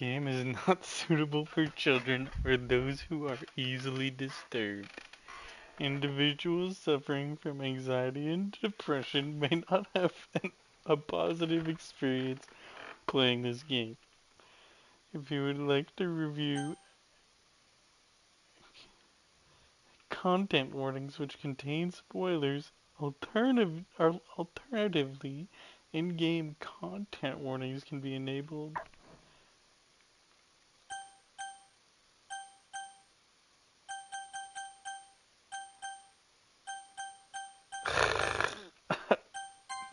game is not suitable for children or those who are easily disturbed. Individuals suffering from anxiety and depression may not have a positive experience playing this game. If you would like to review content warnings which contain spoilers, alternatively, in-game content warnings can be enabled.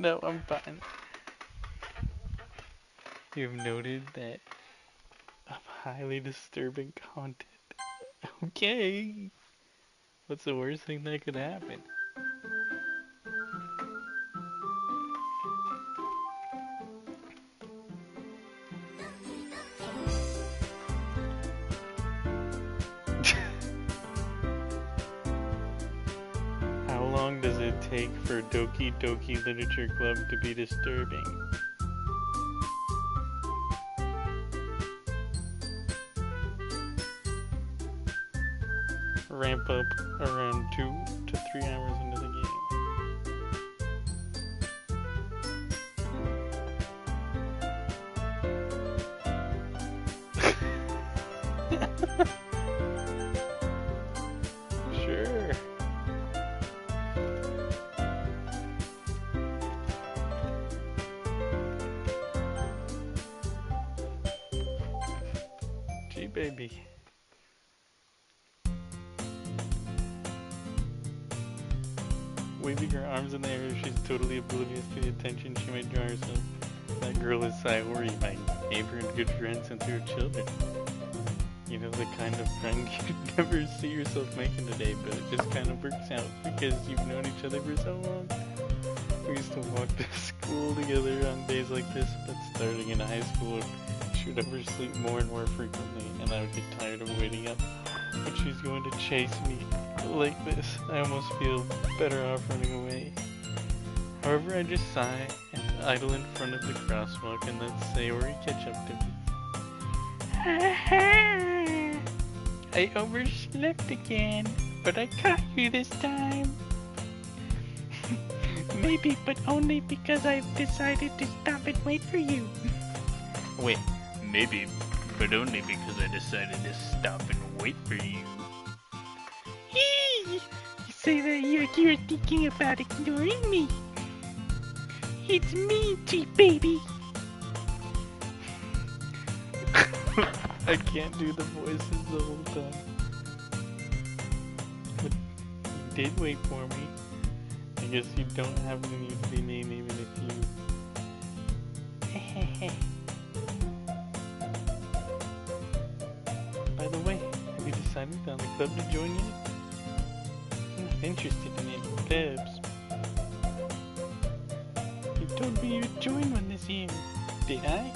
No, I'm fine. You've noted that of highly disturbing content. Okay. What's the worst thing that could happen? How long does it take for Doki Doki Literature Club to be disturbing? Ramp up around 2 to 3 hours into the game. Sure. Gee, baby. Waving her arms in the air, she's totally oblivious to the attention she might draw herself. That girl is Sayori, my neighbor and good friend since we were children. You know, the kind of friend you'd never see yourself making today, but it just kind of works out because you've known each other for so long. We used to walk to school together on days like this, but starting in high school, she would oversleep more and more frequently, and I would get tired of waiting up. But she's going to chase me like this. I almost feel better off running away. However, I just sigh and idle in front of the crosswalk and let Sayori catch up to me. I overslept again, but I caught you this time. Maybe, but only because I've decided to stop and wait for you. Wait, maybe, but only because I decided to stop and wait for you. You say that you're thinking about ignoring me. It's me, G-Baby. I can't do the voices the whole time. But you did wait for me. I guess you don't have to need to be named even if you... By the way, have you decided on the club to join yet? I'm not interested in any clubs. You told me you'd join one this year, did I?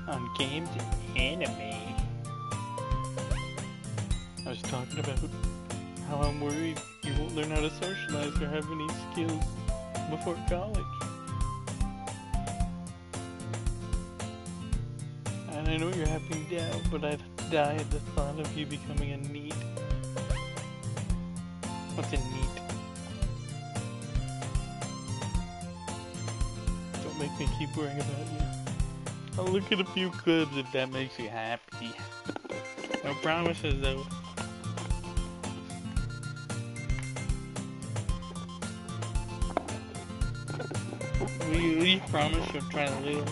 On games and anime. I was talking about how I'm worried you won't learn how to socialize or have any skills before college. And I know you're happy now, but I'd die at the thought of you becoming a NEET. What's a NEET? Don't make me keep worrying about you. I'll look at a few clubs if that makes you happy. No promises though. Will you promise you'll try a little?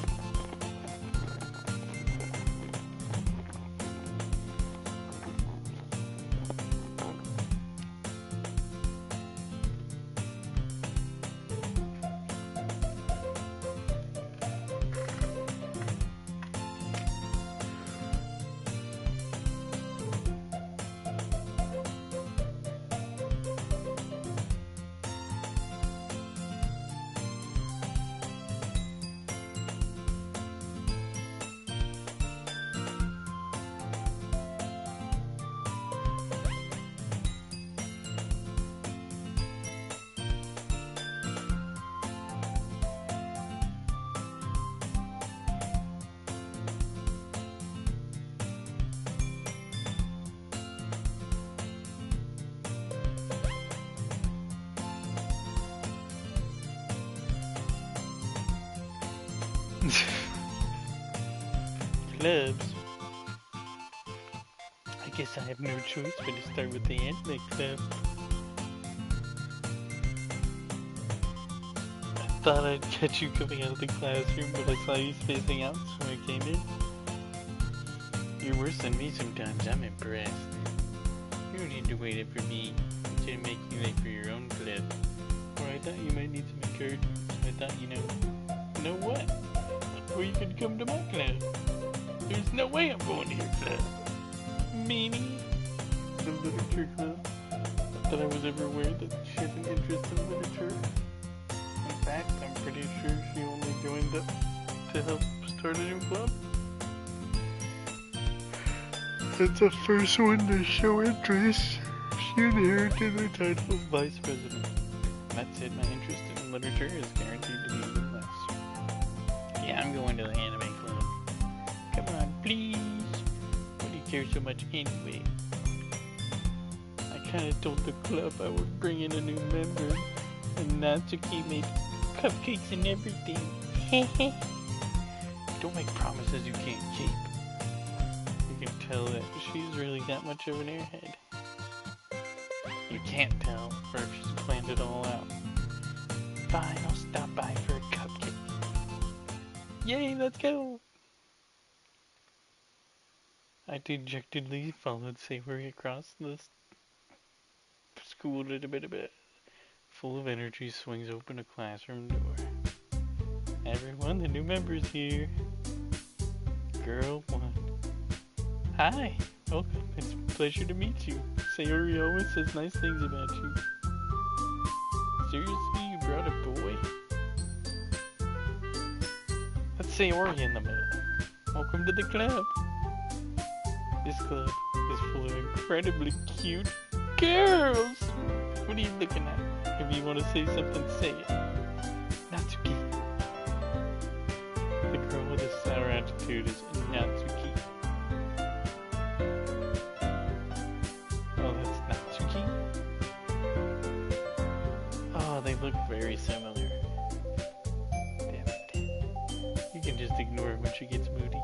Clubs. I guess I have no choice but to start with the anime club. I thought I'd catch you coming out of the classroom, but I saw you spacing out, so I came in. You're worse than me sometimes, I'm impressed. You don't need to wait up for me to make you late for your own club. Or I thought you might need some encouragement, so I thought, know what? Or you could come to my club. There's no way I'm going to your club. Meanie. The literature club. That I was ever aware that she has an interest in literature. In fact, I'm pretty sure she only joined up to help start a new club. That's the first one to show interest. She inherited the title of vice president. That said, my interest in literature is guaranteed to be even less. Yeah, I'm going to the anime club. Come on, please. Why do you care so much anyway? I kinda told the club I would bring in a new member, and Natsuki made cupcakes and everything. Hehe. Don't make promises you can't keep. You can tell that she's really that much of an airhead. You can't tell, or if she's planned it all out. Fine, I'll stop by for a cupcake. Yay, let's go! I dejectedly followed Savory across the school a bit. Full of energy, swings open a classroom door. Everyone, the new member's here. Girl 1. Hi, welcome. It's a pleasure to meet you. Sayori always says nice things about you. Seriously, you brought a boy? Let's Sayori in the middle. Welcome to the club. This club is full of incredibly cute girls. What are you looking at? If you want to say something, say it. Natsuki. The girl with a sour attitude is Natsuki. Oh, that's Natsuki? Oh, they look very similar. Damn it. You can just ignore her when she gets moody.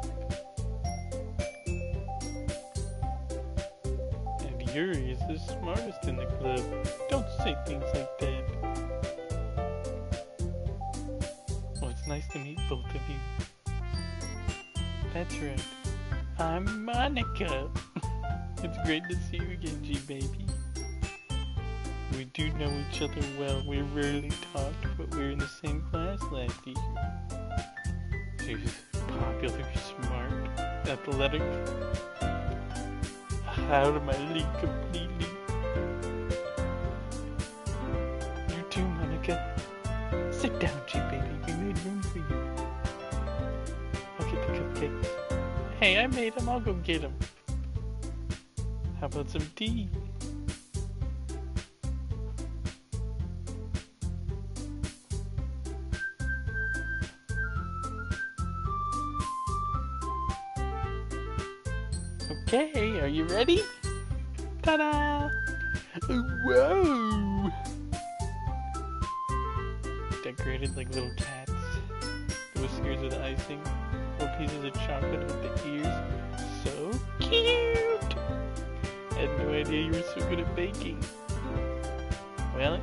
And Yuri is the smartest in the club. Don't say things like that. Well, it's nice to meet both of you. That's right. I'm Monica. It's great to see you again, G-Baby. We do know each other well. We rarely talked, but we were in the same class last year. She's popular, smart, athletic, out of my league completely. You too, Monica. Sit down, G-Baby. We made room for you. I'll get the cupcakes. Hey, I made them. I'll go get them. How about some tea? Okay, are you ready? Ta-da! Whoa! Decorated like little cats. The whiskers with icing. Little pieces of chocolate with the ears. So cute! I had no idea you were so good at baking. Well,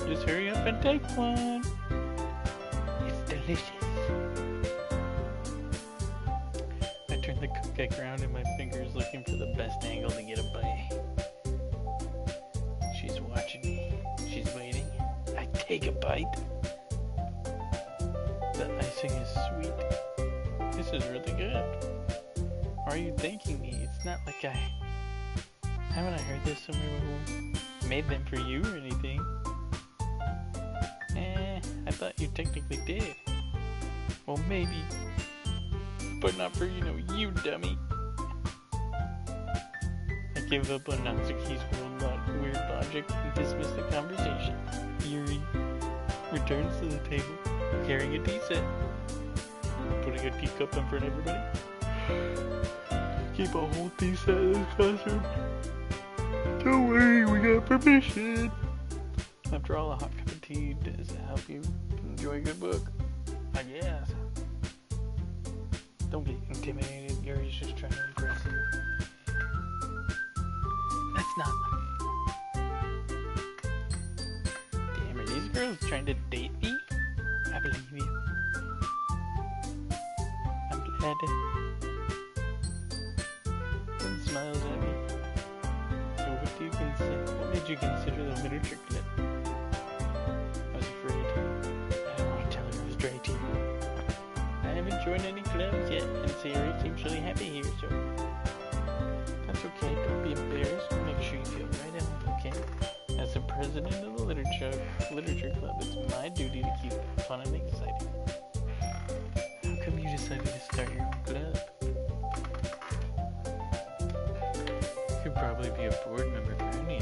just hurry up and take one. It's delicious. I turned the cupcake around in my fingers looking for the best angle to get a bite. She's watching me. She's waiting. I take a bite. The icing is sweet. This is really good. Why are you thanking me? It's not like haven't I heard this somewhere before? Made them for you or anything? I thought you technically did. Well, maybe. But not for, you dummy. I gave up on Natsuki's weird logic and dismissed the conversation. Yuri returns to the table, carrying a tea set. Putting a teacup in front of everybody. Keep a whole tea set in this classroom. Don't worry, we got permission. After all, a hot cup of tea does help you enjoy a good book. I guess. Don't get intimidated. Yuri's just trying to impress you. That's not... Damn, are these girls trying to date me? I believe you. I'm glad. And smiles at me. So what do you consider? What made you consider the literature club? I was afraid. I didn't want to tell her I was dry too. I haven't joined any clubs yet, and Sarah seems really happy here, so that's okay. Don't be embarrassed. We'll make sure you feel right at home, okay? As the president of the literature club, it's my duty to keep it fun and exciting. How come you decided to start your own club? You could probably be a board member for any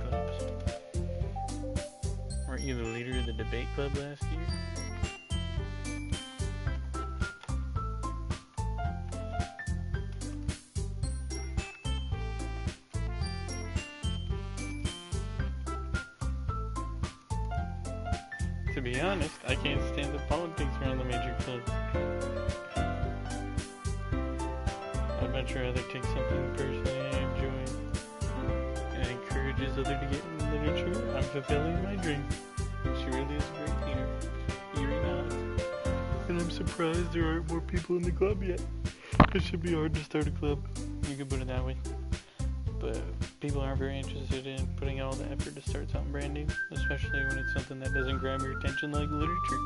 clubs. Weren't you the leader of the debate club last year? To be honest, I can't stand the politics around the major clubs. I'd much rather take something personally I enjoy and encourages others to get into literature. I'm fulfilling my dream. She really is a great leader. Yuri nods. And I'm surprised there aren't more people in the club yet. It should be hard to start a club. You could put it that way. But people aren't very interested in putting all the effort to start something brand new, especially when it's something that doesn't grab your attention like literature.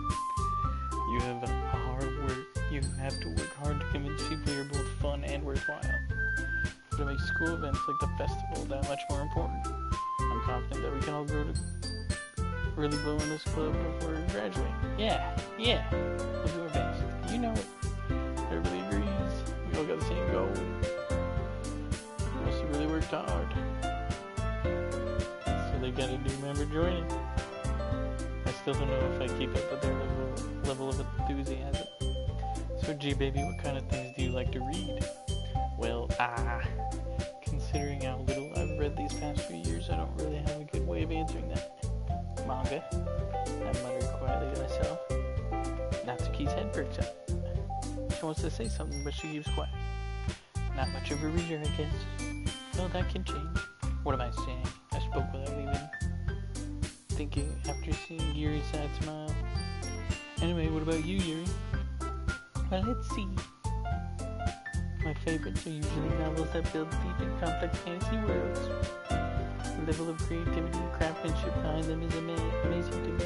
You have You have to work hard to convince people you're both fun and worthwhile. But it makes school events like the festival that much more important. I'm confident that we can all grow to really blow in this club before we graduate. Yeah, we'll do our best. You know it. Everybody agrees. We all got the same goal. Really worked hard. So they got a new member joining. I still don't know if I keep up with their level of enthusiasm. So gee baby, what kind of things do you like to read? Well, considering how little I've read these past few years, I don't really have a good way of answering that. Manga, I muttered quietly to myself. Natsuki's head perks up. She wants to say something, but she keeps quiet. Not much of a reader, I guess. Well, that can change. What am I saying? I spoke without even thinking after seeing Yuri's sad smile. Anyway, what about you, Yuri? Well, let's see. My favorites are usually novels that build deep and complex fantasy worlds. The level of creativity and craftsmanship behind them is amazing to me.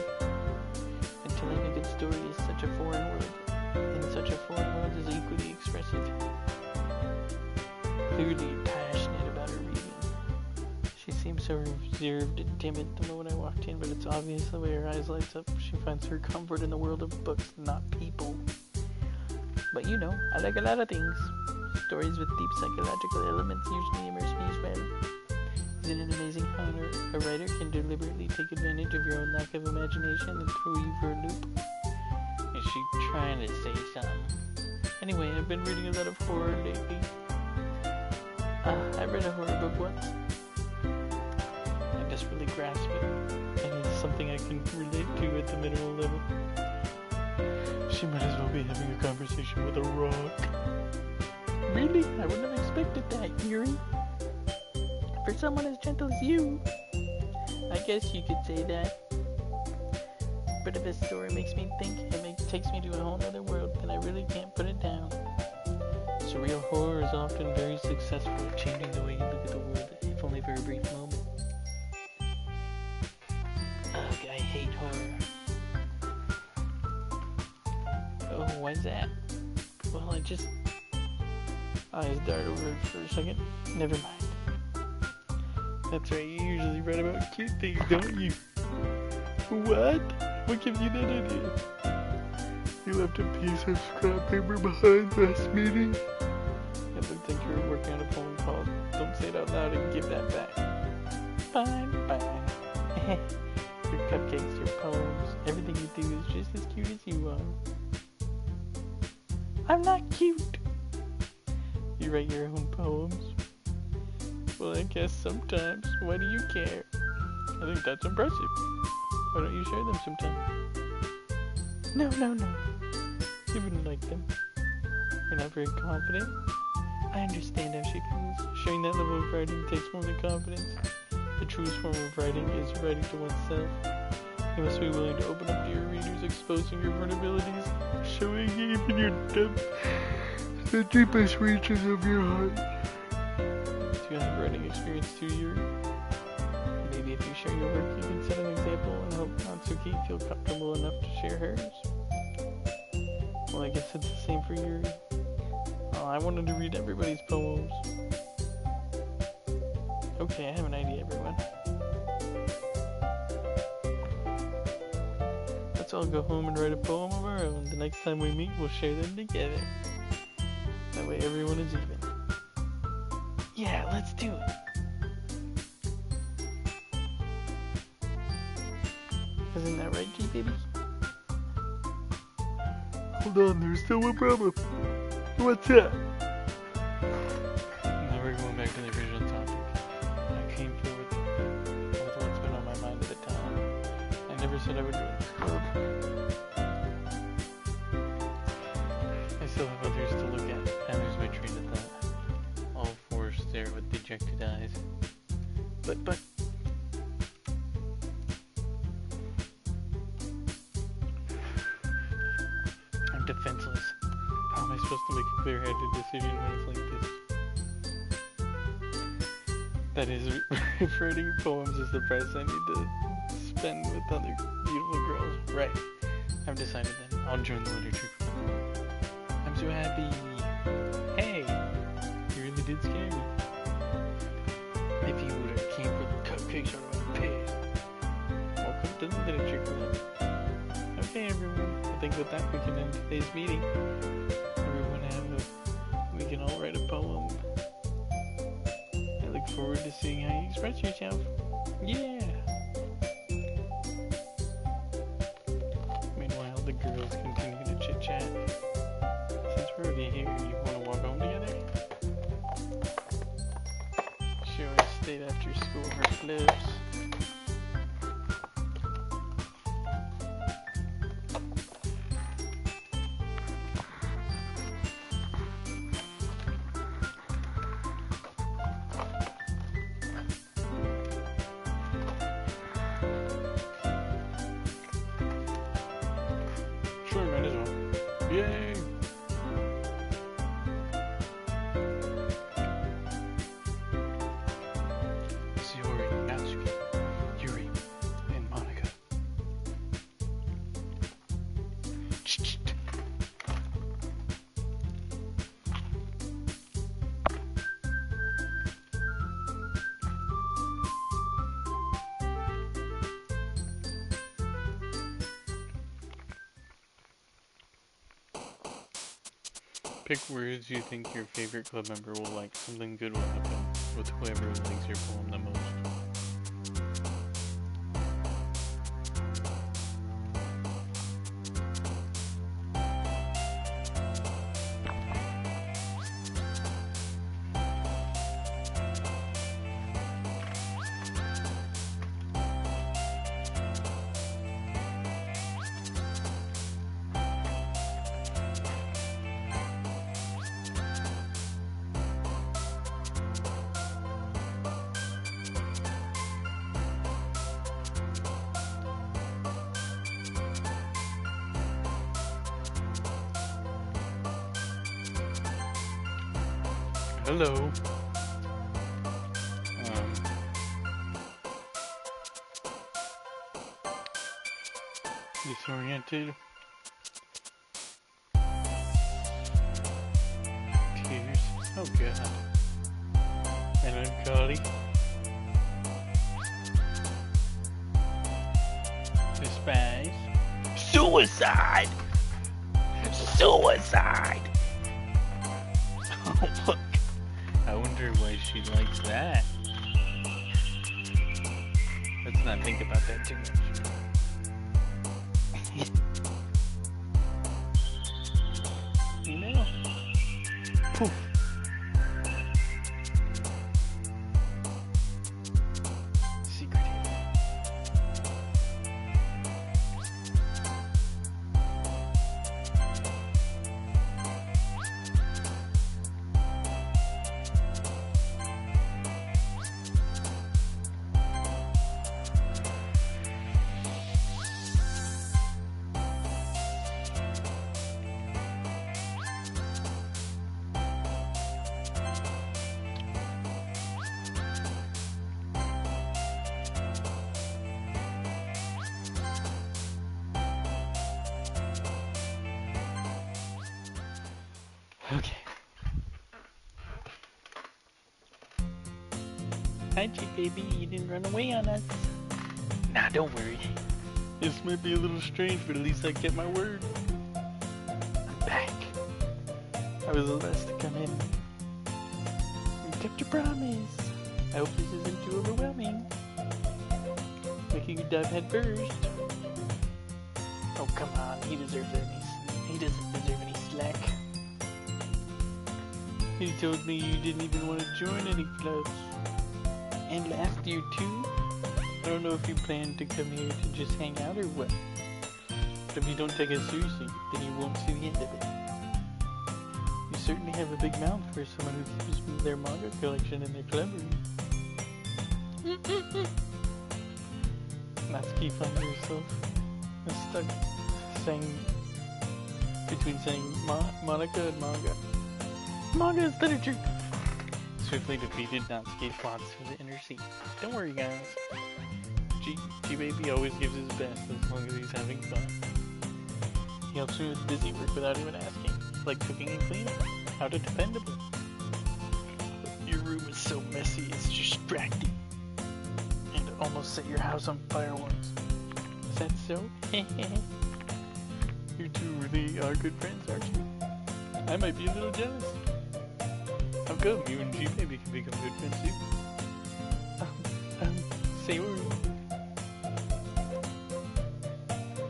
And telling a good story is such a foreign world. And such a foreign world is equally expressive. Clearly passionate about her reading. She seems so reserved and timid the moment I walked in, but it's obvious the way her eyes lights up. She finds her comfort in the world of books, not people. But you know, I like a lot of things. Stories with deep psychological elements usually immerse me as well. Isn't it amazing how a writer can deliberately take advantage of your own lack of imagination and throw you for a loop? Is she trying to say something? Anyway, I've been reading a lot of horror lately. I read a horror book once. I just really grasp it. And it's something I can relate to at the minimal level. She might as well be having a conversation with a rock. Really? I wouldn't have expected that, Yuri. For someone as gentle as you. I guess you could say that. But if a story makes me think, it takes me to a whole other world, then I really can't put it down. Surreal horror is often very successful at changing the way you look at the world, if only for a brief moment. Ugh, I hate horror. Oh, why's that? Well, eyes dart over it for a second. Never mind. That's right, you usually write about cute things, don't you? What? What gives you that idea? You left a piece of scrap paper behind last meeting. It looked like you were working on a poem called Don't Say It Out Loud and Give That Back. Fine. Your cupcakes, your poems, everything you do is just as cute as you are. I'm not cute. You write your own poems? Well, I guess sometimes. Why do you care? I think that's impressive. Why don't you share them sometime? No. You wouldn't like them. You're not very confident? I understand how she feels. Showing that level of writing takes more than confidence. The truest form of writing is writing to oneself. You must be willing to open up to your readers, exposing your vulnerabilities, showing even your depth, the deepest reaches of your heart. Do you have writing experience too, Yuri? Maybe if you share your work, you can set an example and help Natsuki feel comfortable enough to share hers. Well, I guess it's the same for Yuri. Oh, I wanted to read everybody's poems. Okay, I have an idea, everyone. Let's all go home and write a poem of our own. The next time we meet, we'll share them together. That way everyone is even. Yeah, let's do it. Isn't that right, G-Baby? Hold on, there's still one problem. What's that? Now we're going back to the original topic. I came forward with what's been on my mind at the time. I never said I would do it. I still have others to look at. Others may treat at that. All four stare with dejected eyes. But... I'm defenseless. How am I supposed to make a clear-headed decision when it's like this? That is, if writing poems is the price I need to spend with other beautiful girls. Right. I've decided then. I'll join the literature club. I'm so happy. Hey! You really did scare me. If you would have came for the cupcakes, I would have been pissed. Welcome to the literature club. Okay, everyone. I think with that we can end today's meeting. We can all write a poem. I look forward to seeing how you express yourself. Yeah! Meanwhile, the girls continue to chit-chat. Since we're already here, you want to walk home together? She always stayed after school for flips. Sure, might as well. Yay! Sayori, Natsuki, Yuri, and Monica. Pick words you think your favorite club member will like. Something good will happen with whoever likes your poem the most. Hello. Disoriented. Tears. Oh god. Melancholy. Despise. Suicide! Suicide! Oh look. I wonder why she likes that. Let's not think about that too much. Email. Poof. Secret email. Hi, G baby, you didn't run away on us. Nah, don't worry. This might be a little strange, but at least I kept my word. I'm back. I was the last to come in. You kept your promise. I hope this isn't too overwhelming. Making you dive head first. Oh, come on. He doesn't deserve any slack. He told me you didn't even want to join any clubs. And last year, too. I don't know if you plan to come here to just hang out or what. But if you don't take us seriously, then you won't see the end of it. You certainly have a big mouth for someone who keeps their manga collection in their club room. Natsuki found herself stuck between saying Monica and manga. Manga is literature! Swiftly defeated, Natsuki plots for the inner seat. Don't worry, guys. G-Baby always gives his best as long as he's having fun. He helps me with busy work without even asking, like cooking and cleaning. How dependable. Your room is so messy, it's distracting. And almost set your house on fire once. Is that so? You two really are good friends, aren't you? I might be a little jealous. How come you and G-Baby can become good friends too? Sayori.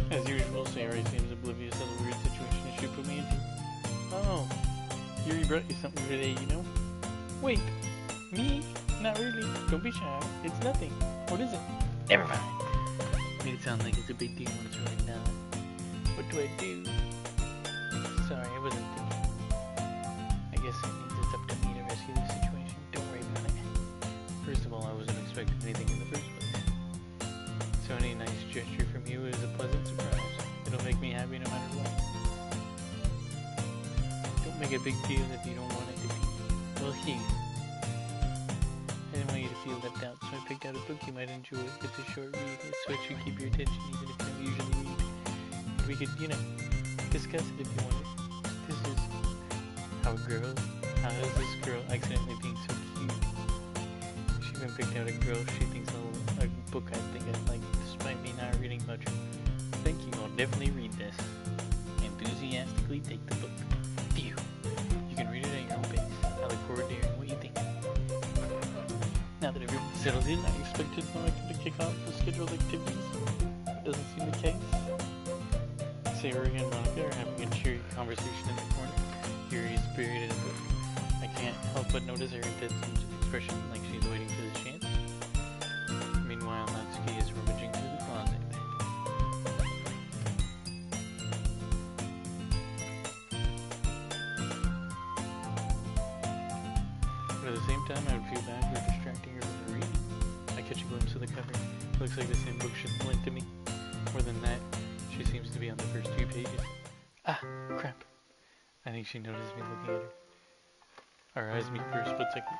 As usual, Sayori seems oblivious of the weird situation she put me into. Oh, Yuri brought you something today, you know? Wait, me? Not really. Don't be shy. It's nothing. What is it? Never mind. Made it sound like it's a big deal when it's really not. What do I do? Sorry, I wasn't thinking. I guess it means it's up to me to rescue the situation. Don't worry about it. First of all, I wasn't expecting anything in the first place. So any nice gesture from you is a pleasant surprise. It'll make me happy no matter what. Don't make a big deal if you don't want it to be. Well, here. I didn't want you to feel left out, so I picked out a book you might enjoy. It's a short read, so it should keep your attention even if you don't usually read. We could, discuss it if you wanted. This is how does this girl accidentally being so cute? She even picked out a girl she thinks a book I think I'd like, despite me not reading much. Thank you, I'll definitely read this. Enthusiastically take the book. Phew. You can read it at your own pace. I look forward to hearing what you think. Now that everyone's settled in, I expected Monica to kick off the scheduled activities. That doesn't seem the case. Sayori and Monica are having a cheery conversation in the corner. Yuri is buried in a book. I can't help but notice her intense expression, like she's waiting for the chance. Meanwhile, Natsuki is rummaging through the closet. But at the same time, I would feel bad for distracting her from the reading. I catch a glimpse of the cover. Looks like the same book should lent to me. More than that, she seems to be on the first 2 pages. Ah, crap. I think she noticed me looking at her. Our eyes meet for a split second.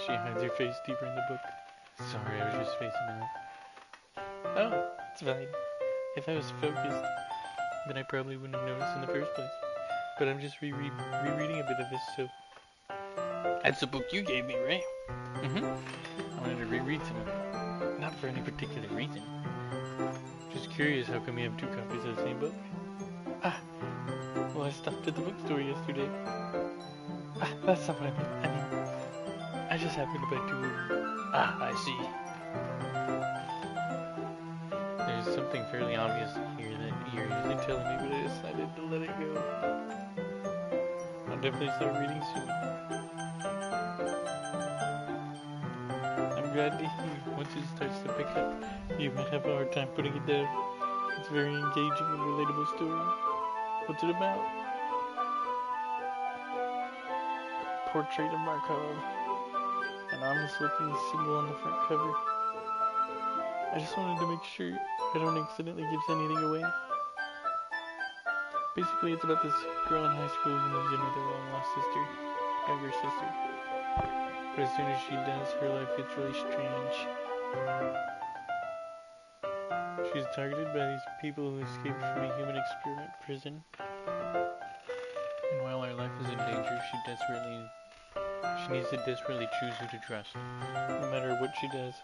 She hides her face deeper in the book. Sorry, I was just facing off. Oh, it's fine. If I was focused, then I probably wouldn't have noticed in the first place. But I'm just rereading a bit of this, so... That's the book you gave me, right? Mm-hmm. I wanted to reread some of it. Not for any particular reason. Just curious, how come you have 2 copies of the same book? Ah, well, I stopped at the bookstore yesterday. Ah, that's not what I mean. I just happened to buy 2 of them. Ah, I see. There's something fairly obvious here that you're usually telling me, but I decided to let it go. I'll definitely start reading soon. I'm glad to hear. Once it starts to pick up, you might have a hard time putting it down. It's a very engaging and relatable story. What's it about? Portrait of Markov. An ominous-looking symbol on the front cover. I just wanted to make sure I don't accidentally give anything away. Basically, it's about this girl in high school who moves in with her long-lost younger sister. But as soon as she does, her life gets really strange. She's targeted by these people who escaped from a human experiment prison. And while her life is in danger, she desperately She needs to desperately choose who to trust. No matter what she does,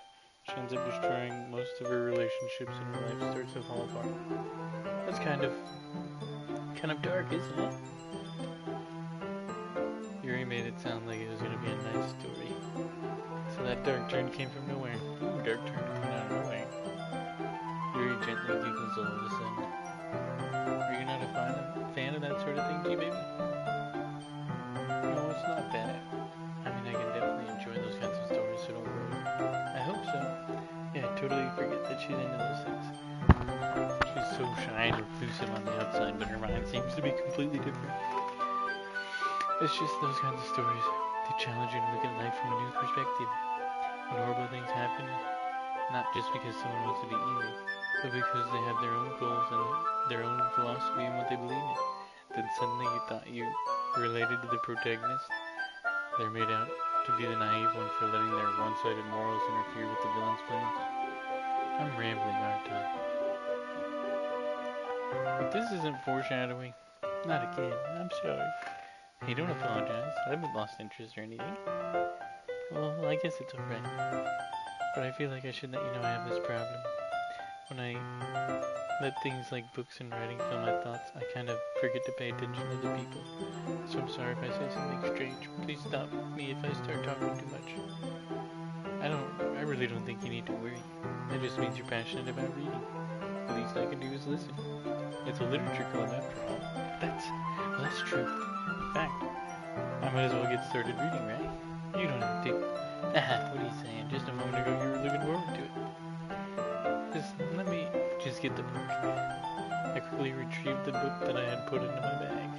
she ends up destroying most of her relationships and her life starts to fall apart. That's kind of dark, isn't it? Yuri made it sound like it was gonna be a nice story. So that dark turn came from nowhere. Ooh, dark turn coming out of nowhere. Yuri gently giggles all of a sudden. Are you not a fan of that sort of thing, G-Baby? No, it's not bad. I mean, I can definitely enjoy those kinds of stories, so don't worry. I hope so. Yeah, I totally forget that she's into those things. She's so shy and reclusive on the outside, but her mind seems to be completely different. It's just those kinds of stories. They challenge you to look at life from a new perspective. When horrible things happen, not just because someone wants to be evil, but because they have their own goals and their own philosophy and what they believe in. Then suddenly you thought you related to the protagonist. They're made out to be the naive one for letting their one-sided morals interfere with the villain's plans. I'm rambling, aren't I? But this isn't foreshadowing. Not again. I'm sorry. Hey, don't apologize. I haven't lost interest or anything. Well, I guess it's alright. But I feel like I should let you know I have this problem. When I let things like books and writing fill my thoughts, I kind of forget to pay attention to other people. So I'm sorry if I say something strange. Please stop me if I start talking too much. I really don't think you need to worry. That just means you're passionate about reading. The least I can do is listen. It's a literature club after all. That's true. In fact, I might as well get started reading, right? You don't have to. What are you saying? Just a moment ago you were looking forward to it. Let me just get the book. I quickly retrieved the book that I had put into my bag.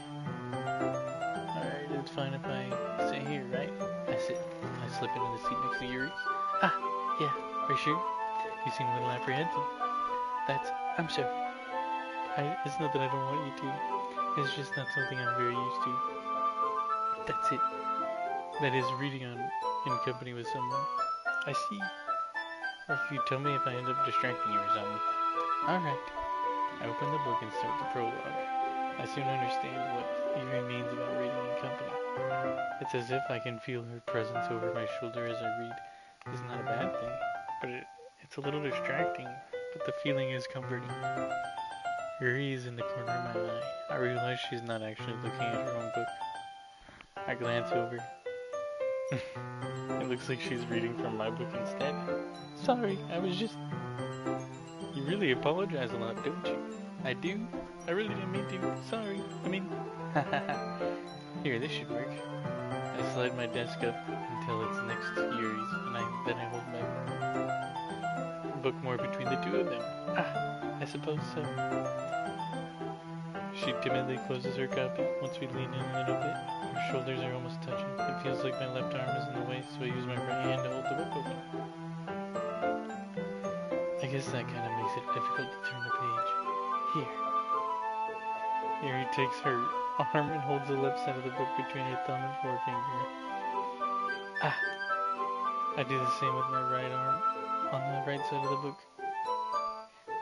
Alright, it's fine if I sit here, right? I slip into the seat next to Yuri's. Yeah, are you sure? You seem a little apprehensive. I'm sorry. It's not that I don't want you to. It's just not something I'm very used to. That's it. That is reading in company with someone. I see. Well, if you tell me if I end up distracting you or something. Alright. I open the book and start the prologue. I soon understand what Yuri means about reading in company. It's as if I can feel her presence over my shoulder as I read. It's not a bad thing, but it's a little distracting, but the feeling is comforting. Yuri is in the corner of my eye. I realize she's not actually looking at her own book. I glance over. It looks like she's reading from my book instead. Sorry, I was just... You really apologize a lot, don't you? I do. I really didn't mean to. Sorry. Here, this should work. I slide my desk up until it's next to Yuri's, and then I hold my book more between the two of them. I suppose so. She timidly closes her copy. Once we lean in a little bit, our shoulders are almost touching. It feels like my left arm is in the way, so I use my right hand to hold the book open. I guess that kind of makes it difficult to turn the page. Here. Yuri takes her arm and holds the left side of the book between her thumb and forefinger. I do the same with my right arm on the right side of the book.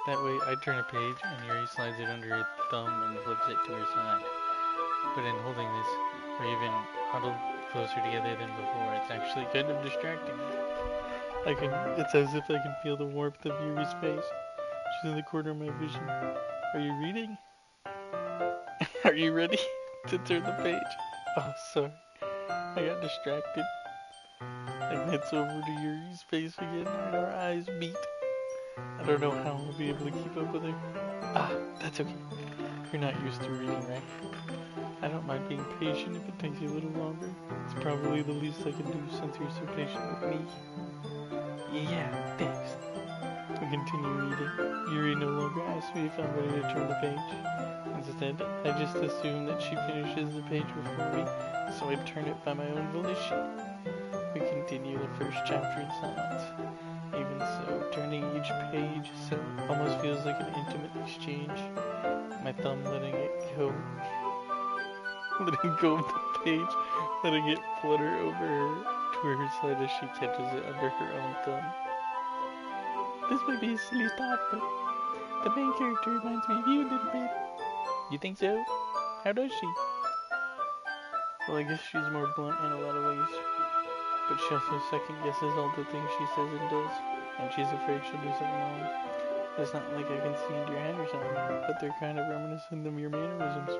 That way I turn a page and Yuri slides it under her thumb and flips it to her side. But in holding this, we're even huddled closer together than before. It's actually kind of distracting. It's as if I can feel the warmth of Yuri's face. She's in the corner of my vision. Are you reading? Are you ready to turn the page? Oh, sorry. I got distracted. I glance over to Yuri's face again and our eyes meet. I don't know how I'll be able to keep up with her. That's okay. You're not used to reading, right? I don't mind being patient if it takes you a little longer. It's probably the least I can do since you're so patient with me. Yeah, thanks. We continue reading. Yuri no longer asks me if I'm ready to turn the page. Instead, I just assume that she finishes the page before me, so I turn it by my own volition. We continue the first chapter in silence. Even so, turning each page almost feels like an intimate exchange. My thumb letting go of the page, letting it flutter over her to her side as she catches it under her own thumb. This might be a silly thought, but the main character reminds me of you a little bit. You think so? How does she? Well, I guess she's more blunt in a lot of ways. But she also second guesses all the things she says and does. And she's afraid she'll do something wrong. It's not like I can see into your head or something, but they're kind of reminiscent of your mannerisms.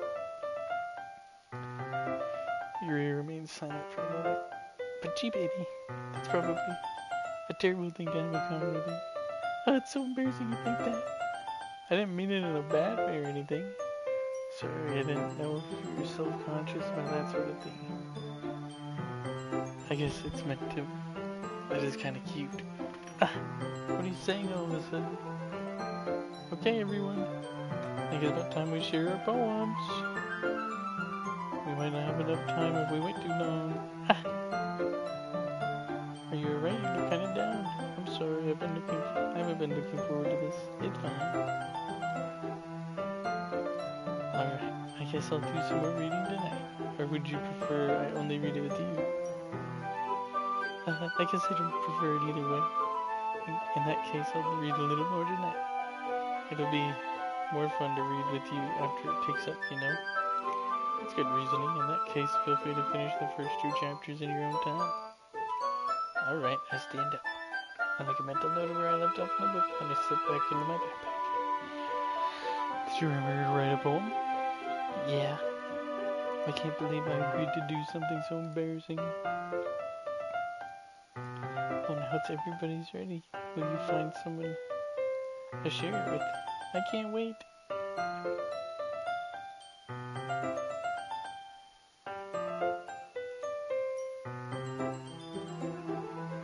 Yuri remains silent for a moment. But gee, baby, that's probably a terrible thing to have in common with you. Oh, it's so embarrassing you think that. I didn't mean it in a bad way or anything. Sorry, I didn't know if you were self-conscious about that sort of thing. I guess it's meant to. That is kind of cute. Ah, what are you saying all of a sudden? Okay, everyone. I think it's about time we share our poems. We might not have enough time if we wait too long. Ah. Are you alright? You look kind of down. I'm sorry. I haven't been looking forward to this. It's fine. Alright. I guess I'll do some more reading tonight. Or would you prefer I only read it with you? I guess I don't prefer it either way. In that case, I'll read a little more tonight. It'll be more fun to read with you after it picks up, you know? That's good reasoning. In that case, feel free to finish the first 2 chapters in your own time. Alright, I stand up. I make a mental note of where I left off in the book, and I slip back into my backpack. Did you remember to write a poem? Yeah. I can't believe I agreed to do something so embarrassing. Well, now it's everybody's ready. Will you find someone to share it with? I can't wait.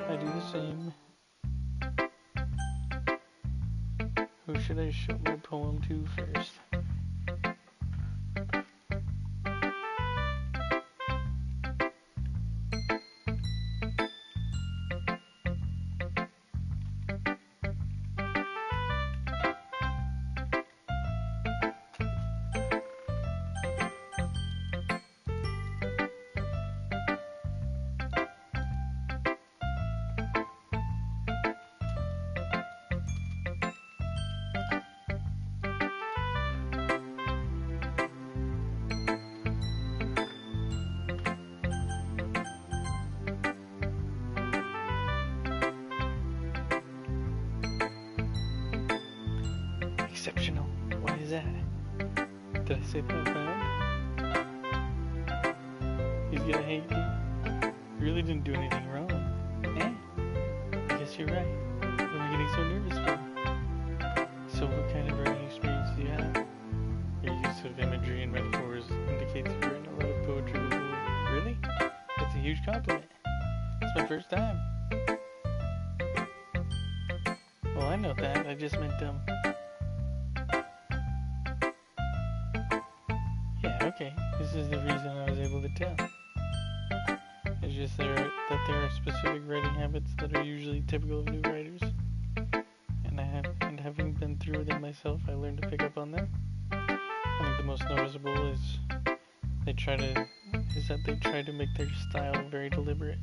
I do the same. Who should I show my poem to first? Exceptional. Why is that? Did I say that out loud? He's gonna hate me. Really didn't do anything wrong. Eh? I guess you're right. What am I getting so nervous for? So what kind of writing experience do you have? Your use of imagery and metaphors indicates you've written a lot of poetry before. Really? That's a huge compliment. It's my first time. Well, I know that. I just meant, yeah, okay. This is the reason I was able to tell. It's just that there are specific writing habits that are usually typical of new writers. And having been through them myself, I learned to pick up on them. I think the most noticeable is that they try to make their style very deliberate.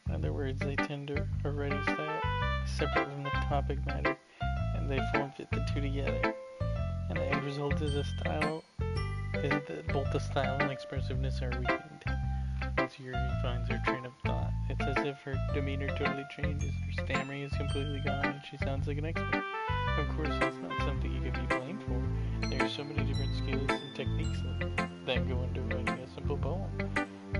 In other words, they tend to a writing style separate from the topic matter, and they form fit the two together. And the end result is both the style and expressiveness are weakened. Once Yuri finds her train of thought, it's as if her demeanor totally changes. Her stammering is completely gone, and she sounds like an expert. Of course, that's not something you can be blamed for. There are so many different skills and techniques that go into writing a simple poem.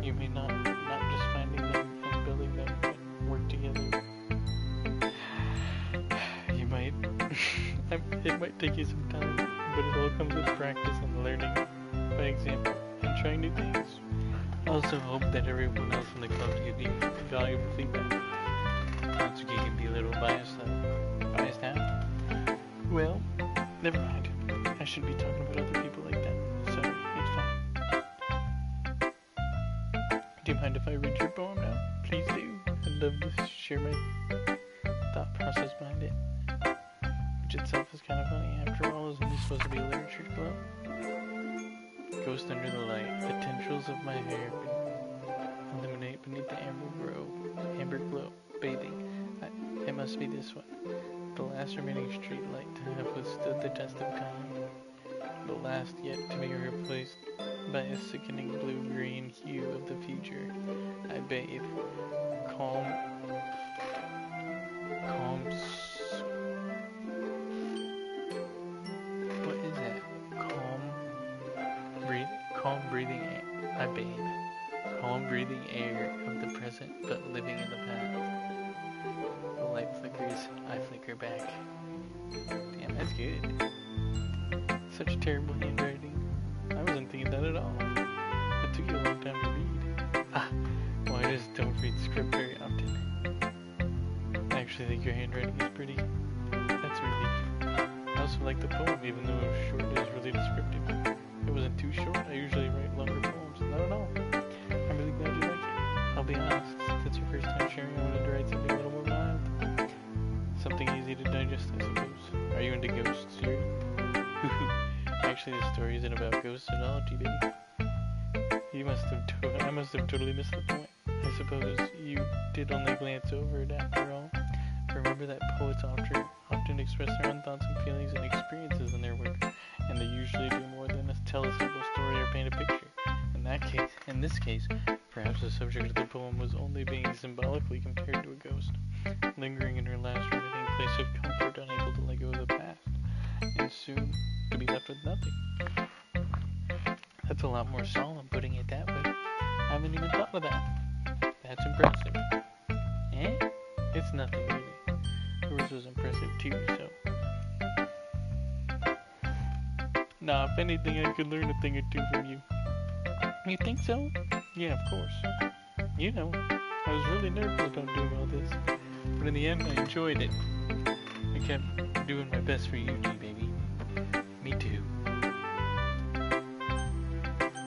You may not just finding them and building them, but work together. You might. It might take you some time, but it all comes with practice and learning by example and trying new things. I also hope that everyone else in the club gives you valuable feedback. Natsuki can be a little biased though. Biased now? Well, never mind. I shouldn't be talking about other people like that. Sorry, it's fine. Do you mind if I read your poem now? Please do. I'd love to share my thought process behind it. Which itself is kind of funny. After all, isn't this supposed to be a literature club? Ghost under the light, the tendrils of my hair illuminate beneath the amber glow, bathing. It must be this one. The last remaining street light to have withstood the test of time. The last yet to be replaced by a sickening blue-green hue of the future. I bathe. Calm. What is that? Calm breathing air. I bathe. Calm breathing air of the present, but living in the past. The light flickers. I flicker back. Damn, that's good. Such terrible handwriting. I wasn't thinking that at all. It took you a long time to read. Well, I just don't read script very often. I actually think your handwriting is pretty. That's a relief. I also like the poem, even though it was short, it was really descriptive. It wasn't too short. I usually write longer poems. Not at all. I'm really glad you like it. I'll be honest, since it's your first time sharing, I wanted to write something a little more mild. Something easy to digest, I suppose. Are you into ghosts here? Actually, the story isn't about ghosts at all, G-Baby. I must have totally missed the point. I suppose you did only glance over it after all. Remember that poets often express their own thoughts and feelings and experiences in their work, and they usually do more than tell a simple story or paint a picture. In this case, perhaps the subject of the poem was only being symbolically compared to a ghost, lingering in her last remaining place of comfort, unable to let go of the past, and soon to be left with nothing. That's a lot more solemn, putting it that way. I haven't even thought of that. That's impressive. Eh? It's nothing, really. Yours was impressive too, so. Nah, if anything, I could learn a thing or two from you. You think so? Yeah, of course. You know, I was really nervous about doing all this, but in the end, I enjoyed it. I kept doing my best for you, G-Baby. Me too.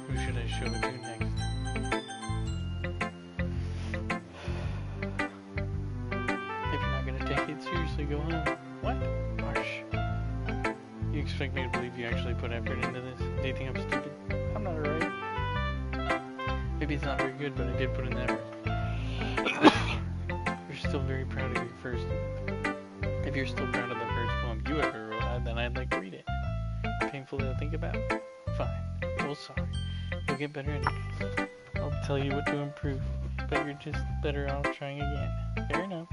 Who should I show it to next? If you're not gonna take it seriously, go home. What? Harsh. You expect me to believe you actually put effort into this? Do you think I'm stupid? I'm not alright. Maybe it's not very good, but I did put in the effort. You're still very proud of your first. If you're still proud of the first poem you ever wrote, then I'd like to read it. Painful to think about? Fine. Well, sorry. You'll get better anyways. I'll tell you what to improve, but you're just better off trying again. Fair enough.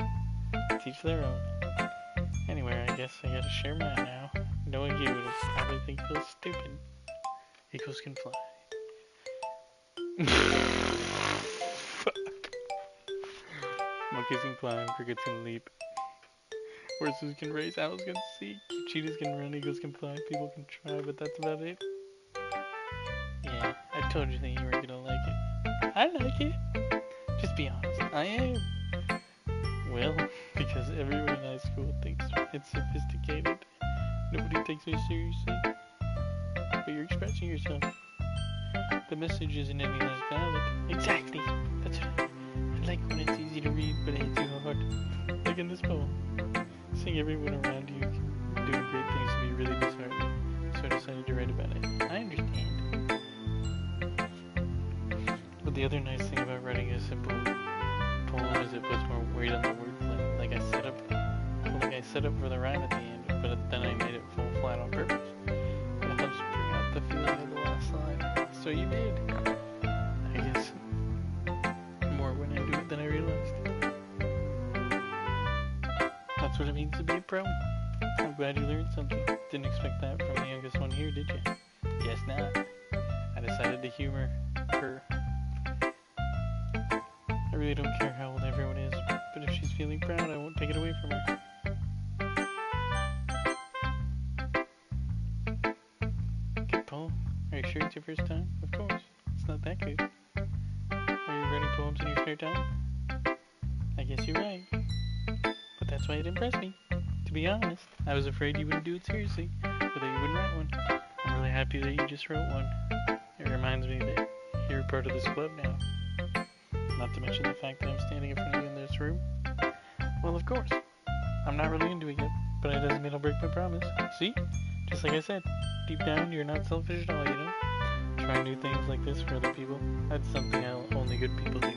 Teach their own. Anyway, I guess I gotta share mine now. Knowing you, it'll probably think you're stupid. Eagles can fly. Monkeys can climb, crickets can leap. Horses can race, owls can seek, cheetahs can run, eagles can fly, people can try, but that's about it. Yeah, I told you that you weren't gonna like it. I like it. Just be honest. I am. Well, because everyone in high school thinks it's sophisticated. Nobody takes me seriously. But you're expressing yourself. The message isn't any less valid. Exactly. That's right. I like when it's easy to read, but it hits you hard. Like in this poem. Seeing everyone around you doing great things can be really disheartening. So I decided to write about it. I understand. But the other nice thing about writing a simple poem is it puts more weight on the wordplay. Like I set up for the rhyme at the end, but then I made it fall flat on purpose. It helps bring out the feeling of the last line. So you did. I guess more when I do it than I realized. That's what it means to be a pro. I'm glad you learned something. Didn't expect that from the youngest one here, did you? Guess not. I decided to humor her. I really don't care how old everyone is, but if she's feeling proud, I won't take it away from her. Good poem. Are you sure it's your first time? Of course. It's not that good. Are you writing poems in your spare time? I guess you're right. But that's why it impressed me. To be honest, I was afraid you wouldn't do it seriously, or that you wouldn't write one. I'm really happy that you just wrote one. It reminds me that you're part of this club now. Not to mention the fact that I'm standing in front of you in this room. Well, of course. I'm not really into it yet, but it doesn't mean I'll break my promise. See? Just like I said, deep down, you're not selfish at all, you know? Try new things like this for other people. That's something only good people do.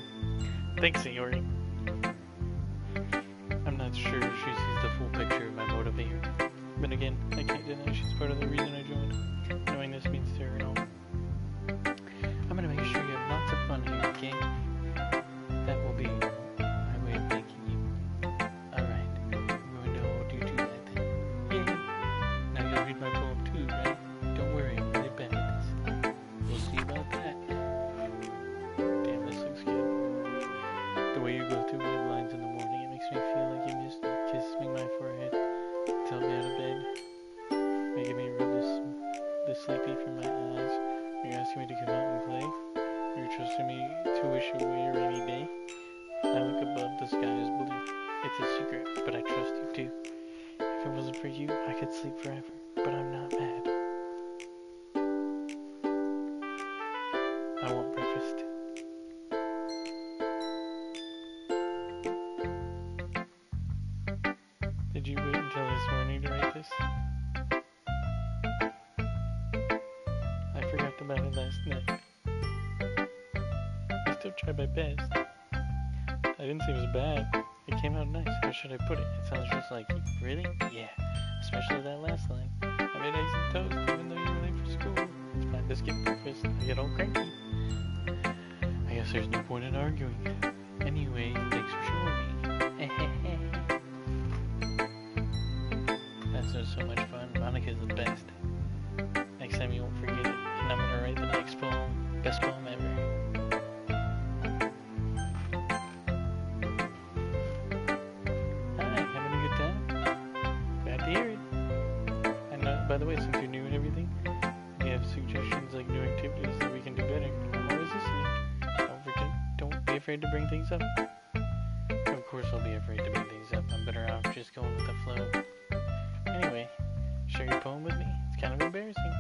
Thanks, Sayori. I'm not sure if she sees the full picture of my motive here. But again, I can't deny she's part of the reason I joined. Knowing this sleepy from my eyes? Are you asking me to come out and play? Are you trusting me to wish away a rainy day? I look above, the sky is blue. It's a secret, but I trust you too. If it wasn't for you, I could sleep forever, but I'm not mad. I want breakfast. Did you wait until this morning to write this? I forgot about it last night. I still tried my best. I didn't say it was bad. It came out nice. How should I put it? It sounds just like you. Really? Yeah. Especially that last line. I made eggs and toast even though you were late for school. It's fine to skip breakfast. I get all cranky. I guess there's no point in arguing. Anyway, thanks for showing me. That's just so much fun. Monica's the best. Next time you won't forget it. And I'm gonna write the next poem. Best poem ever. By the way, since you're new and everything, if you have suggestions like new activities that we can do better, I'm always listening. Don't be afraid to bring things up. Of course I'll be afraid to bring things up. I'm better off just going with the flow. Anyway, share your poem with me. It's kind of embarrassing.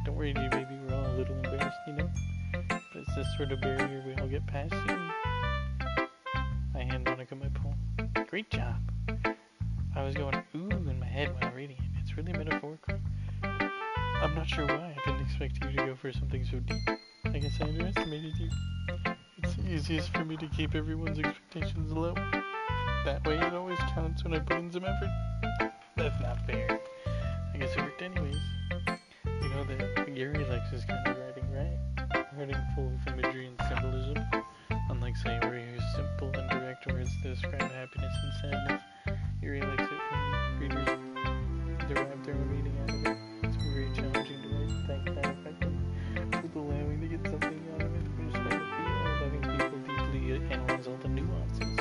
Don't worry, G baby, we're all a little embarrassed, you know? But it's this sort of barrier we all get past soon. I hand Monica my poem. Great job. I was going ooh in my head while reading it. It's really metaphorical. I'm not sure why. I didn't expect you to go for something so deep. I guess I underestimated you. It's easiest for me to keep everyone's expectations low. That way it always counts when I put in some effort. That's not fair. I guess it worked anyways. You know that Gary likes his kind of writing, right? Writing full of imagery and symbolism. Unlike, say, where you use simple and direct words to describe happiness and sadness. Gary likes it when readers derive their own meaning out of it. It's very challenging to write that effectively, with allowing to get something out of it, just by the feel of letting people deeply analyze all the nuances.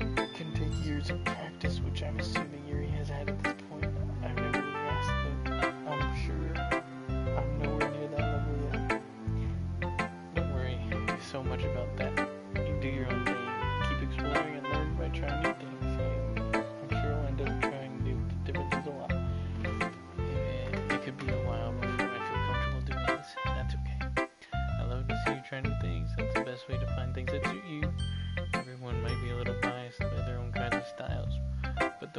It can take years of practice, which I'm assuming Yuri has had at this point. I've never really asked them. I'm sure I'm nowhere near that level yet. Don't worry so much about that. You do your own thing. Keep exploring and learn by trying new things. Try new things. That's the best way to find things that suit you. Everyone might be a little biased by their own kinds of styles, but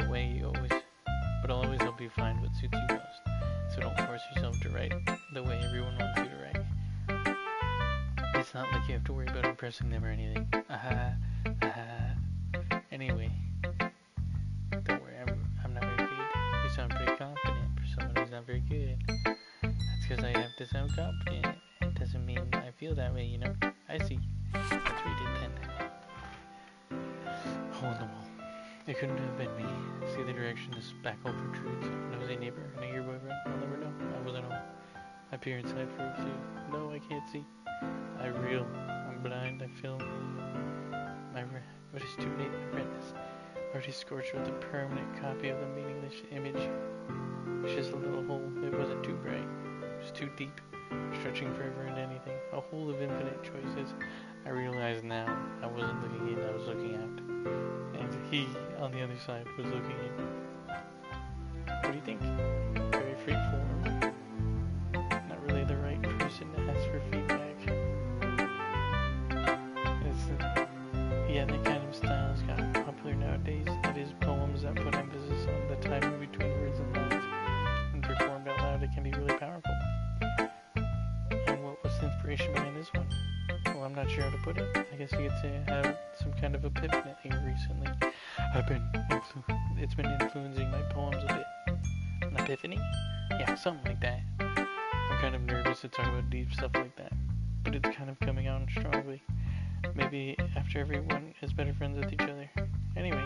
I'll always help you find what suits you most. So don't force yourself to write the way everyone wants you to write. It's not like you have to worry about impressing them or anything. Anyway, don't worry. I'm not very good. You sound pretty confident for someone who's not very good. That's because I have to sound confident. Doesn't mean I feel that way, you know? I see. Let's read it then. Hole in the wall. It couldn't have been me. See the direction this backhoe protrudes. Nosy neighbor and a year boyfriend. I'll never know. I wasn't home. I peer inside for a clue. No, I can't see. I'm blind. I feel but it's too late. I read this. Already scorched with a permanent copy of the meaningless image. It's just a little hole. It wasn't too bright. It was too deep. Stretching forever into anything, a hole of infinite choices. I realize now I wasn't looking in, I was looking out, and he on the other side was looking in. What do you think? Very free form. Not really the right person to ask for feedback. That kind of style has gotten popular nowadays. That is, poems that put emphasis on the timing between words and lines, and performed out loud. It can be really powerful. Inspiration behind this one? Well, I'm not sure how to put it. I guess you could say I had some kind of epiphany recently. It's been influencing my poems a bit. An epiphany? Yeah, something like that. I'm kind of nervous to talk about deep stuff like that, but it's kind of coming out strongly. Maybe after everyone is better friends with each other. Anyway,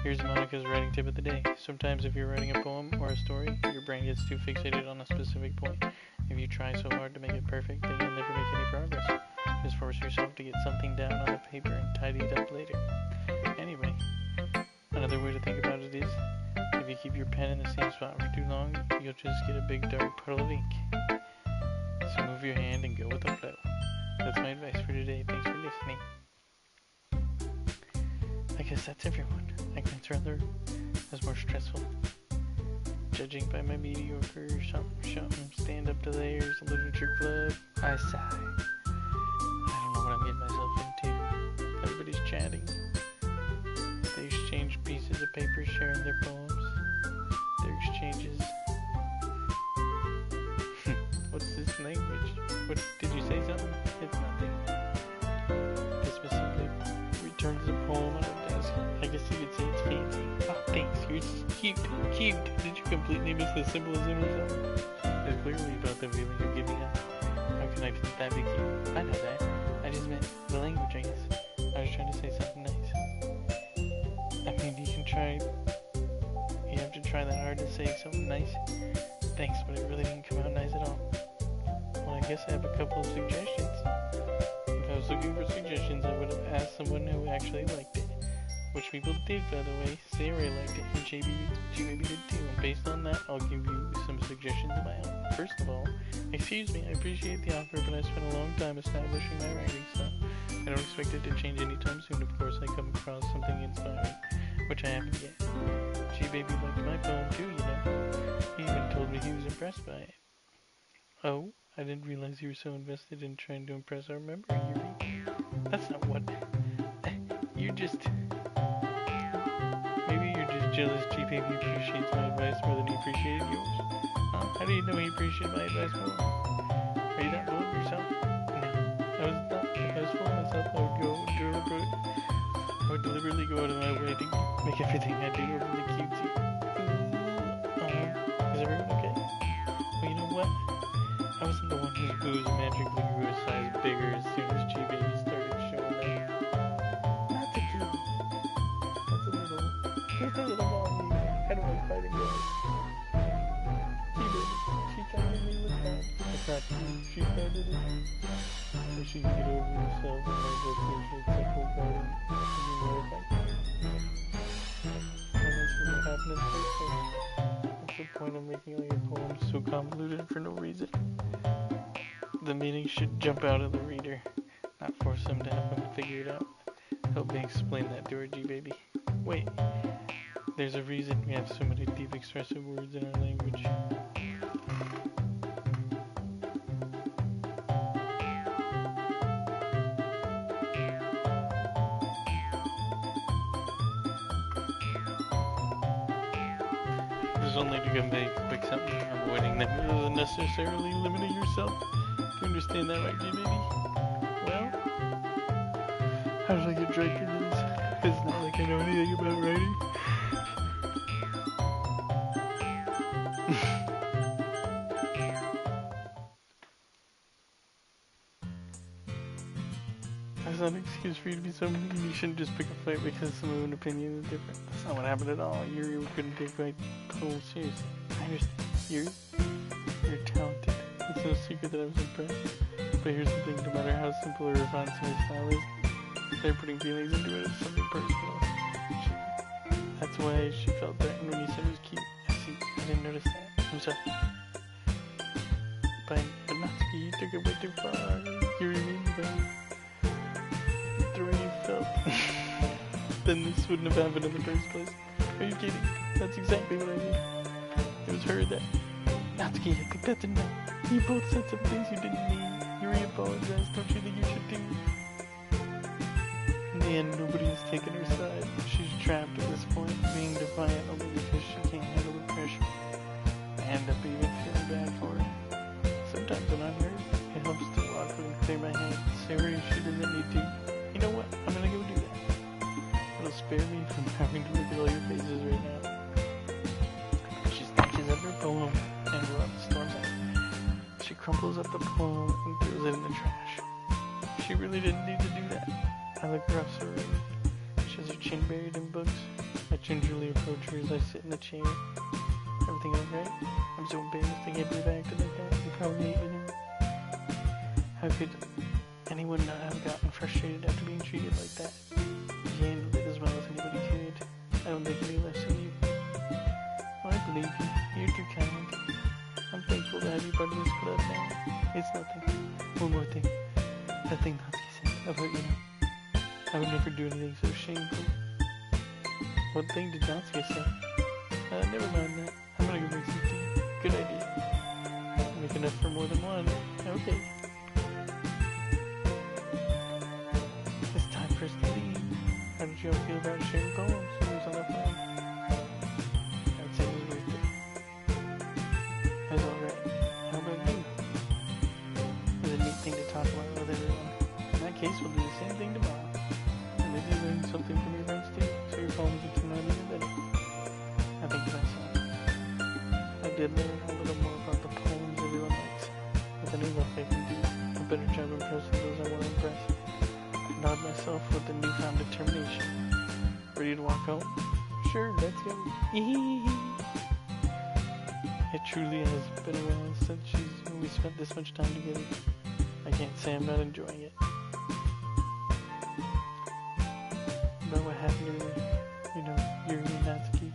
here's Monica's writing tip of the day. Sometimes if you're writing a poem or a story, your brain gets too fixated on a specific point. If you try so hard to make it perfect, then you'll never make any progress. Just force yourself to get something down on the paper and tidy it up later. Anyway, another way to think about it is, If you keep your pen in the same spot for too long, you'll just get a big dark puddle of ink. So move your hand and go with the flow. That's my advice for today. Thanks for listening. I guess that's everyone. I glance around the room. That's more stressful. Judging by my mediocre something stand-up to theirs, literature club, I sigh. I don't know what I'm getting myself into. Everybody's chatting. They exchange pieces of paper sharing their poems. Their exchanges. What's this language? What did you say something? It's nothing. Dismissively returns the poem on her desk. I guess you could say it's fancy. Oh, thanks. You're cute. Cute. Did you completely miss the symbolism or something? It's clearly about the feeling of giving up. How can I fit that big cute? I know that. I just meant the language, I guess. I was trying to say something nice. I mean, you can try. You have to try that hard to say something nice. Thanks, but it really didn't come out nice at all. Well, I guess I have a couple of suggestions. If I was looking for suggestions, I would have asked someone who actually liked it. Which people did, by the way. Sarah liked it, and JB did too. And based on that, I'll give you some suggestions of my own. First of all, excuse me, I appreciate the offer, but I spent a long time establishing my writing style. I don't expect it to change anytime soon. Of course, I come across something inspiring, which I haven't yet. G-Baby liked my poem too, you know. He even told me he was impressed by it. Oh, I didn't realize you were so invested in trying to impress our member, Yuri. That's not what... You're just... Maybe you're just jealous G-Baby appreciates my advice more than he appreciated yours. Huh? How do you know he appreciated my advice more? Are you that full of yourself? No. If I was full of myself, I would deliberately go out of my way to make everything I do overly cutesy. Is everyone okay? Well, you know what? I wasn't the one whose booze magically grew a size bigger as soon as G-Baby started showing up. That's a cute. That's a little mommy. I don't like fighting guys. G-Baby, she tried to me with that. I thought she started it. So she can get over herself and learn to appreciate sexual garden and be more effective. And this doesn't happen in the first place. What's the point of making all your poems so convoluted for no reason? The meaning should jump out of the reader, not force them to have them figure it out. Help me explain that to her, G-Baby. Wait, there's a reason we have so many deep expressive words in our language. Only to convey quick something. Avoiding them isn't necessarily limiting yourself. Do you understand that right, G-Baby? Well, how did I get dragged into this? It's not like I know anything about writing. That's not an excuse for you to be so mean. You shouldn't just pick a fight because someone's opinion is different. That's not what happened at all. Yuri couldn't take my poem seriously. I understand. You're talented. It's no secret that I was impressed. But here's the thing, no matter how simple or refined someone's style is, they're putting feelings into it as something personal. That's why she felt threatened when you said it was cute. I see. I didn't notice that. I'm sorry. But Natsuki, you took it way too far. Yuri means that. The way you felt. Then this wouldn't have happened in the first place. Are you kidding? That's exactly what I mean. It was her that... Natsuki, I think that's enough. You both said some things you didn't mean. Yuri apologized. Don't you think you should do? In the end, nobody has taken her side. She's trapped at this point, being defiant only because she can't handle the pressure. I end up even feeling bad for her. Sometimes when I'm hurt, it helps to walk and clear my head. Sarah, she doesn't need to. You know what? I'm gonna go do that. It'll spare me from having to look at all your faces right now. She snatches up her poem and storms out. She crumples up the poem and throws it in the trash. She really didn't need to do that. I look across the room. She has her chin buried in books. I gingerly approach her as I sit in the chair. Everything alright? I'm so embarrassed I can't believe I acted like that. You probably hate me now. How could anyone not have gotten frustrated after being treated like that? You handled it as well as anybody could. I don't think any less of you. to have you part of this club now. It's nothing. One more thing. That thing Natsuki said about, you know, I would never do anything so shameful. What thing did Natsuki say? Never mind that. I'm gonna go make some tea. Good idea. Make enough for more than one. Okay. It's time for us to leave. How did you all feel about sharing poems? Who's on the phone? I'd say it was worth it. It was alright. How about you? It was a neat thing to talk about with everyone. In that case, we'll do the same thing tomorrow. And maybe learn something from your friends too, so your poems will turn out even better. I think to myself, I did learn a little more about the poems everyone likes. With any luck, I can do a better job impressing those I want to impress. I nod myself with a newfound determination. Ready to walk home? Sure, let's go. It truly has been a while since we spent this much time together. I can't say I'm not enjoying it. About what happened earlier, you know, Yuri and Natsuki,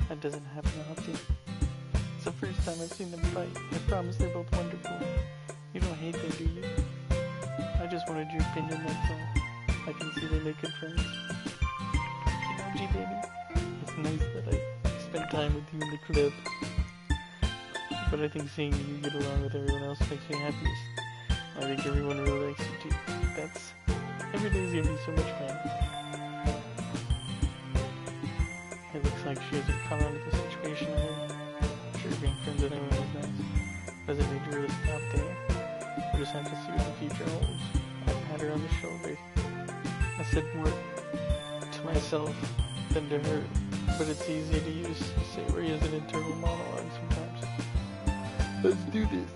that doesn't happen often. It's the first time I've seen them fight. I promise they're both wonderful. You don't hate them, do you? I just wanted your opinion, that's all. I can see they make good friends. You know, G-Baby, it's nice that I spent time with you in the club. But I think seeing you get along with everyone else makes me happiest. I think everyone really likes you too. Every day's gonna be so much fun. It looks like she hasn't caught on to the situation I'm in. Sure, being friends with everyone is nice. Doesn't need to really stop there. We'll just have to see what the future holds. I pat her on the shoulder. I said more to myself than to her, but it's easy to use to say where he has an internal monologue sometimes. Let's do this.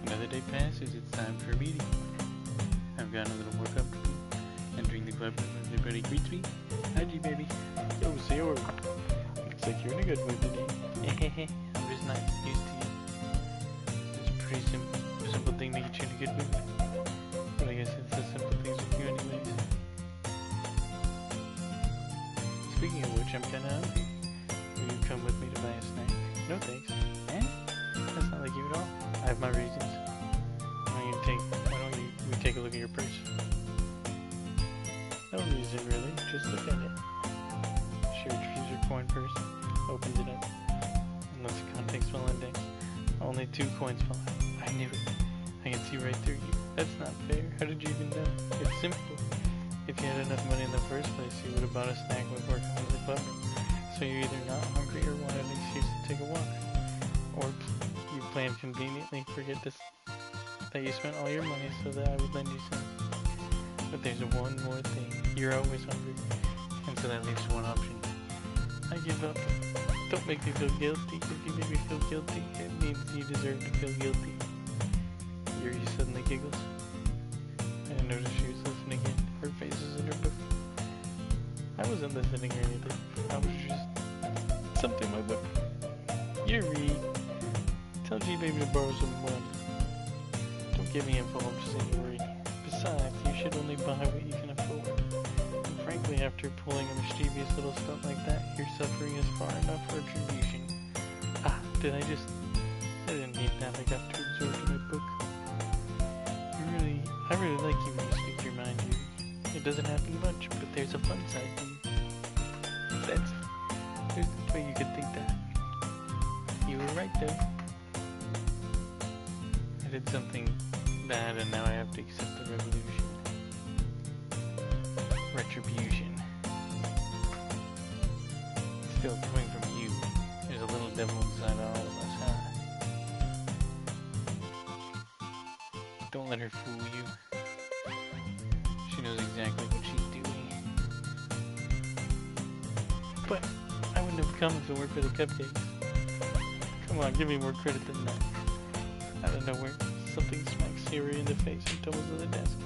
Another day passes, it's time for a meeting. I've gotten a little more comfortable. Entering the club room, everybody greets me. Hi, G-Baby. Yo, Sayori. Looks like you're in a good mood today. I'm just not used to you. It's a pretty simple thing to get you in a good mood. But I guess it's the simple things with you anyways. Speaking of which, I'm kinda hungry. Will you come with me to buy a snack? No thanks. Eh? That's not like you at all. I have my reasons. Why don't we take a look at your purse? No reason really, just look at it. She retrieves her coin purse, opens it up, and lets the contents fall index. Only 2 coins fall out. I knew it. I can see right through you. That's not fair. How did you even know? It's simple. If you had enough money in the first place, you would have bought a snack before coming to the club room. So you're either not hungry or wanted an excuse to take a walk. Or you planned conveniently forget that you spent all your money so that I would lend you some. But there's one more thing. You're always hungry. And so that leaves one option. I give up. Don't make me feel guilty. If you make me feel guilty, it means you deserve to feel guilty. Yuri suddenly giggles. I didn't notice she was listening in. Her face is in her book. I wasn't listening or anything. I was just something in my book. Yuri, tell G-Baby to borrow some money. Don't give me info, I'm just saying Yuri. Besides, you should only buy what you can afford. And frankly, after pulling a mischievous little stunt like that, your suffering is far enough for retribution. Ah, I didn't mean that. I got too absorbed in my book. I really like you when you speak your doesn't happen much, but there's a fun side to you. There's no way you could think that. You were right though. I did something bad and now I have to accept the revolution. Retribution. Still coming from you. There's a little devil inside all of us, huh? Don't let her fool you. She knows exactly what she's doing. But I wouldn't have come if it weren't for the cupcakes. Come on, give me more credit than that. Out of nowhere, something smacks Siri in the face and tumbles to the desk.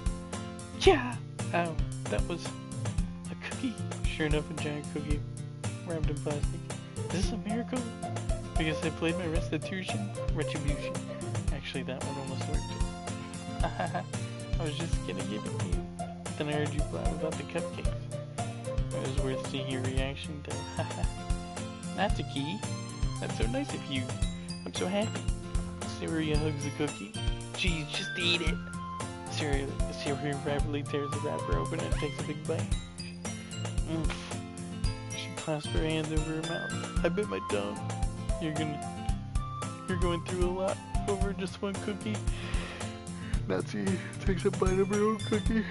Yeah! Ow, that was a cookie. Sure enough, a giant cookie wrapped in plastic. Is this a miracle? Because I played my retribution. Actually, that one almost worked. I was just gonna give it to you. Then I heard you blab about the cupcakes. It was worth seeing your reaction though. That's a key. That's so nice of you. I'm so happy. Syria hugs the cookie. Geez, just eat it. Syria rapidly tears the wrapper open and takes a big bite. She clasps her hands over her mouth. I bit my tongue. You're going through a lot over just one cookie. Nazi takes a bite of her own cookie.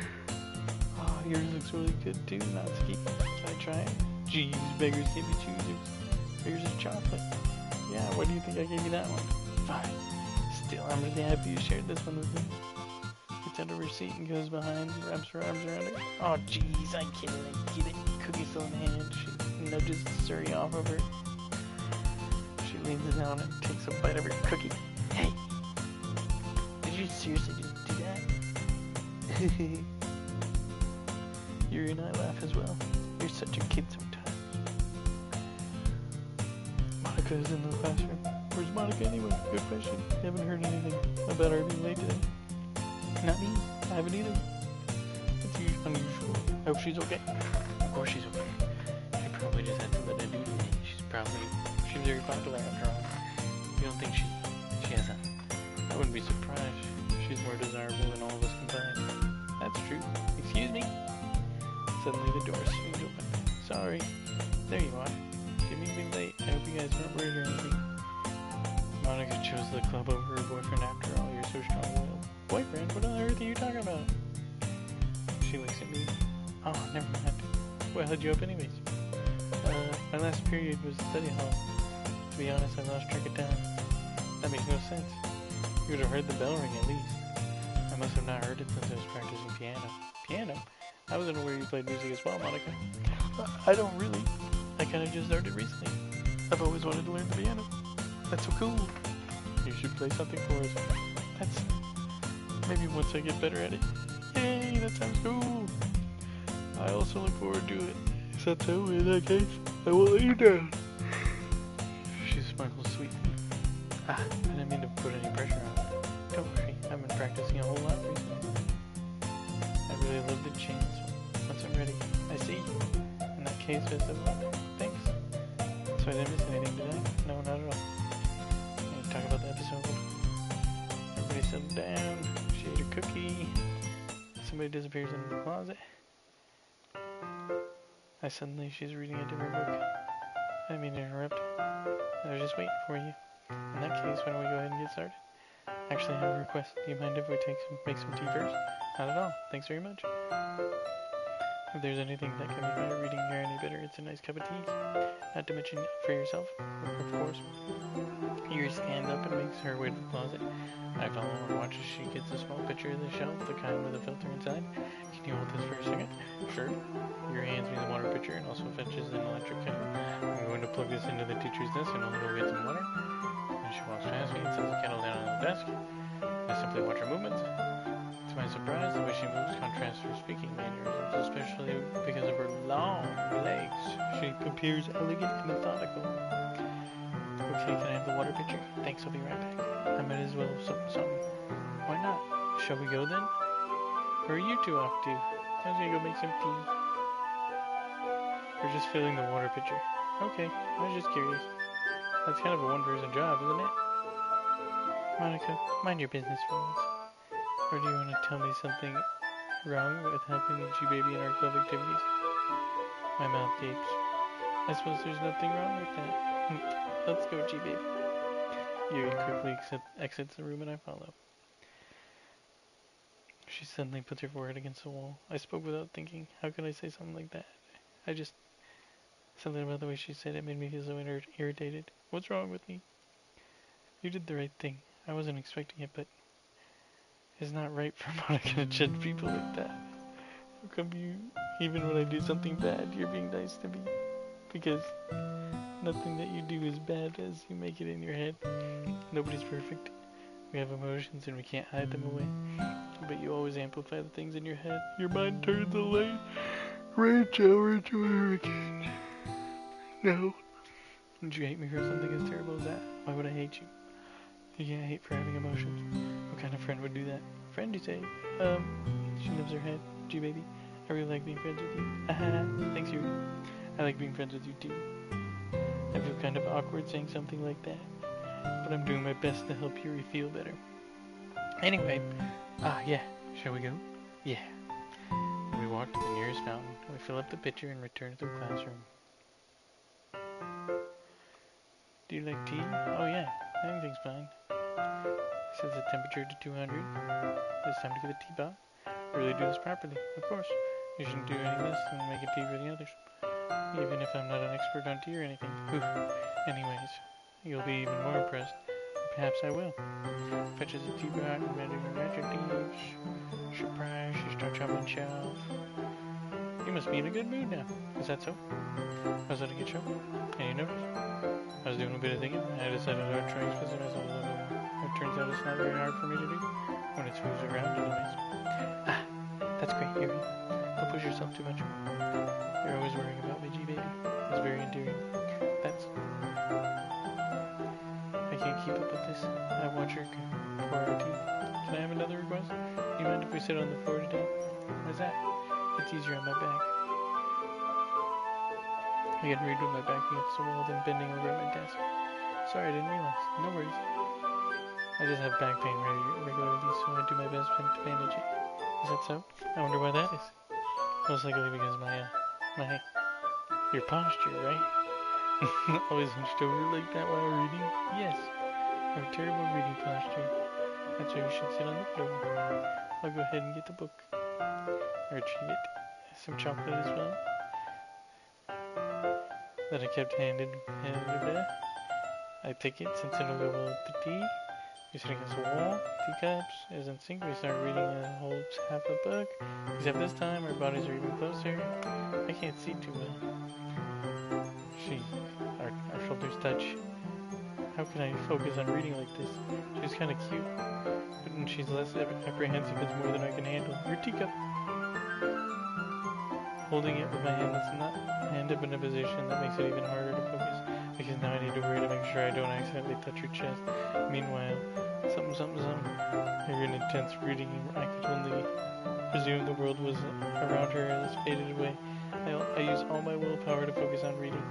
Oh, yours looks really good too, Natsuki. Can I try it? Jeez, beggars can't be choosers. Here's a chocolate. Yeah, why do you think I gave you that one? Fine. Still, I'm really happy you shared this one with me. Gets out of her seat and goes behind and wraps her arms around her. Oh, jeez, I get it. Cookie's still in hand. She nudges Suri off of her. She leans down and takes a bite of her cookie. Hey! Did you seriously just do that? Yuri and I laugh as well. You're such a kid sometimes. Monica is in the classroom. Where's Monica anyway? Good question. Haven't heard anything about her being late today. Not me. I haven't either. It's unusual. I hope she's okay. Of course she's okay. She probably just had to let her do it. She's very popular after all. You don't think she has a... I wouldn't be surprised. She's more desirable than all of us combined. That's true. Excuse me. Suddenly the door swings open. Sorry. There you are. Didn't mean to be late. I hope you guys weren't worried or anything. Monica chose the club over her boyfriend after all. You're so strong-willed. Boyfriend? What on earth are you talking about? She looks at me. Oh, never mind. What held you up anyways? My last period was study hall. To be honest, I lost track of time. That makes no sense. You would have heard the bell ring at least. I must have not heard it since I was practicing piano. Piano? I wasn't aware you played music as well, Monica. I don't really. I kind of just started recently. I've always wanted to learn the piano. That's so cool. You should play something for us. That's... maybe once I get better at it. Yay, that sounds cool. I also look forward to it. Is that so? In that case, I won't let you down. She smiles sweetly. I didn't mean to put any pressure on it. Don't worry, I've been practicing a whole lot recently. I really love the chains. Once I'm ready, I see. In that case, best of luck. Thanks. So I didn't miss anything, did I? No, not at all. Can you talk about the episode? Everybody settled down. She ate a cookie. Somebody disappears into the closet. She's reading a different book. I didn't mean to interrupt. I was just waiting for you. In that case, why don't we go ahead and get started? Actually, I have a request. Do you mind if we make some tea first? Not at all. Thanks very much. If there's anything that can make my reading here any better, it's a nice cup of tea. Not to mention for yourself, of course. Yuri stands up and makes her way to the closet. I follow and watch as she gets a small picture of the shelf, the kind with a filter inside. Can you hold this for a second? Sure. Yuri hands me the water pitcher and also fetches an electric kettle. I'm going to plug this into the teacher's desk and I'll go get some water. And she walks past me and sets the kettle down on the desk. I simply watch her movements. To my surprise, the way she moves contrasts her speaking mannerisms, especially because of her long legs. She appears elegant and methodical. Okay, can I have the water pitcher? Thanks, I'll be right back. I might as well have something. Why not? Shall we go then? Where are you two off to? I was gonna go make some tea. We're just filling the water pitcher. Okay, I was just curious. That's kind of a one-person job, isn't it? Monica, mind your business for once. Or do you want to tell me something wrong with helping G-Baby in our club activities? My mouth gapes. I suppose there's nothing wrong with that. Let's go, G-Baby. Yuri quickly exits the room and I follow. She suddenly puts her forehead against the wall. I spoke without thinking. How could I say something like that? Something about the way she said it made me feel so irritated. What's wrong with me? You did the right thing. I wasn't expecting it, but it's not right for Monica to judge people like that. How come even when I do something bad, you're being nice to me? Because nothing that you do is bad as you make it in your head. Nobody's perfect. We have emotions and we can't hide them away. But you always amplify the things in your head. Your mind turns the light rain shower into a hurricane. No. Would you hate me for something as terrible as that? Why would I hate you? You can't hate for having emotions. What kind of friend would do that? Friend, you say? She nods her head. G-Baby, I really like being friends with you. Thanks, Yuri. I like being friends with you, too. I feel kind of awkward saying something like that, but I'm doing my best to help Yuri feel better. Anyway, yeah, shall we go? Yeah. We walk to the nearest fountain. We fill up the pitcher and return to the classroom. Do you like tea? Oh yeah, anything's fine. Sets the temperature to 200. It's time to get the teapot. Really do this properly, of course. You shouldn't do any less than making tea for the others. Even if I'm not an expert on tea or anything. Anyways, you'll be even more impressed. Perhaps I will. Fetches a teapot and magic leaves. Surprise, she starts chopping shells. You must be in a good mood now. Is that so? Was that a good show? And you notice? I was doing a bit of thinking. I decided I would try and express myself a little more. It turns out it's not very hard for me to do when it's moves around anyways. That's great, Yuri. Don't push yourself too much. You're always worrying about me, G-Baby. It's very endearing. I can't keep up with this. I watch her pour our tea. Can I have another request? Do you mind if we sit on the floor today? Why's that? It's easier on my back. I get read with my back against the wall, then bending over at my desk. Sorry, I didn't realize. No worries. I just have back pain regularly, so I do my best to bandage it. Is that so? I wonder why that is. Most likely because your posture, right? Always hunched over like that while reading? Yes. I have terrible reading posture. That's why you should sit on the floor. I'll go ahead and get the book. I retrieve it. Some chocolate as well. That I kept handed there. I take it since it'll go well with the tea. We sit against the wall, teacups, is in sync. We start reading a whole half a book. Except this time our bodies are even closer. I can't see too well. Our shoulders touch. How can I focus on reading like this? She's kind of cute, but when she's less apprehensive, it's more than I can handle. Your teacup. Holding it with my hand up in a position that makes it even harder to focus, because now I need to worry to make sure I don't accidentally touch her chest. Meanwhile, something. I hear an intense reading, and I could only presume the world was around her as faded away. I use all my willpower to focus on reading.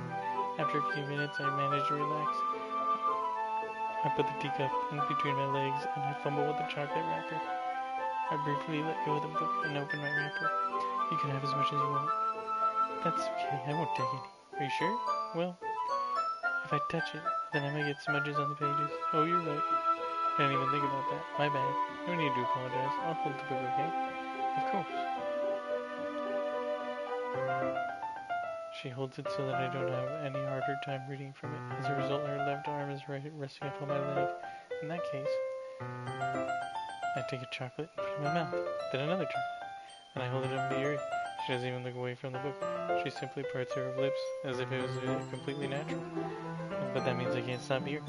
After a few minutes, I manage to relax. I put the teacup in between my legs, and I fumble with the chocolate wrapper. I briefly let go of the book and open my wrapper. You can have as much as you want. That's okay, I won't take any. Are you sure? Well, if I touch it, then I might get smudges on the pages. Oh, you're right. I didn't even think about that. My bad. No need to apologize. I'll hold the book, okay? Of course. She holds it so that I don't have any harder time reading from it. As a result, her left arm is resting upon my leg. In that case, I take a chocolate and put it in my mouth. Then another chocolate. And I hold it up to Yuri. She doesn't even look away from the book. She simply parts her lips as if it was completely natural. But that means I can't stop here.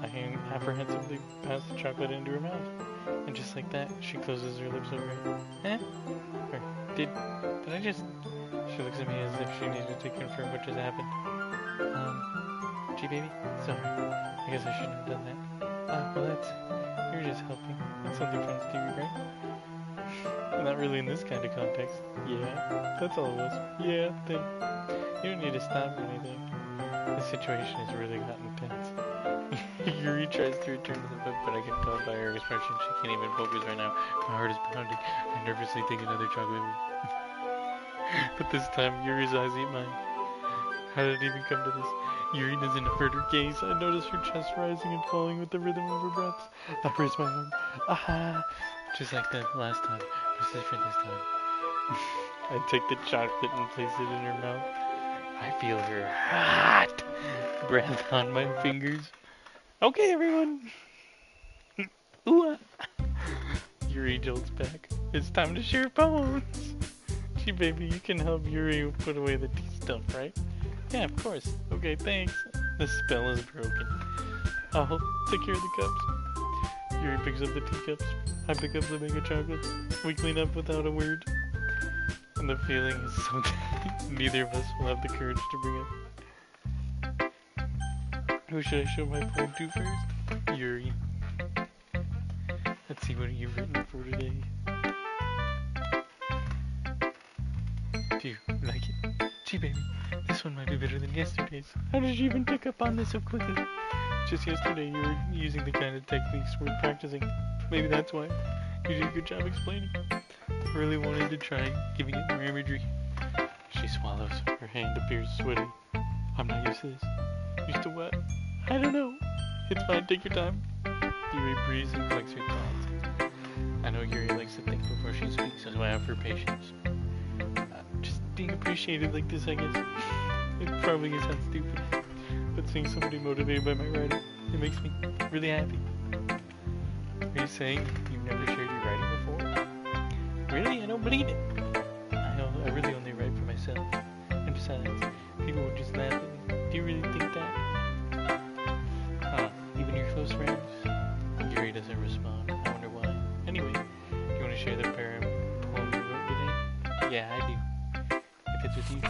I can apprehensively pass the chocolate into her mouth. And just like that, she closes her lips over it. Or did I just... She looks at me as if she needed to confirm what just happened. G-Baby? Sorry. I guess I shouldn't have done that. Well you're just helping. That's something friends do, right? Not really in this kind of context. Yeah, that's all it was. Yeah, then. You don't need to stop or anything. The situation has really gotten tense. Yuri tries to return to the book, but I can tell by her expression she can't even focus right now. My heart is pounding. I nervously take another chocolate. But this time, Yuri's eyes eat mine. How did it even come to this? Yuri doesn't avert her gaze. I notice her chest rising and falling with the rhythm of her breaths. I raise my arm. Aha! Just like the last time, but different this time. I take the chocolate and place it in her mouth. I feel her hot breath on my fingers. Okay, everyone. Ooh. Yuri jolts back. It's time to share phones. Gee, baby, you can help Yuri put away the tea stuff, right? Yeah, of course. Okay, thanks. The spell is broken. I'll take care of the cups. Yuri picks up the teacups. I pick up the bag of chocolates. We clean up without a word. And the feeling is something neither of us will have the courage to bring up. Who should I show my poem to first? Yuri. Let's see what you've written for today. Do you like it? Gee, baby, this one might be better than yesterday's. How did you even pick up on this so quickly? Just yesterday you were using the kind of techniques we're practicing. Maybe that's why. You did a good job explaining. I really wanted to try giving it more imagery. She swallows. Her hand appears sweaty. I'm not used to this. Used to what? I don't know. It's fine, take your time. Yuri breathes and collects her thoughts. I know Yuri likes to think before she speaks, so I have her patience. Just being appreciated like this, I guess. It probably sounds stupid, but seeing somebody motivated by my writing, it makes me really happy. Are you saying you've never shared your writing before? Really? I don't believe it. I really only write for myself. And besides, people would just laugh at me. Do you really think that? Huh? Even your close friends? Yuri doesn't respond. I wonder why. Anyway, do you want to share the poem you wrote today? Yeah, I do. If it's with you.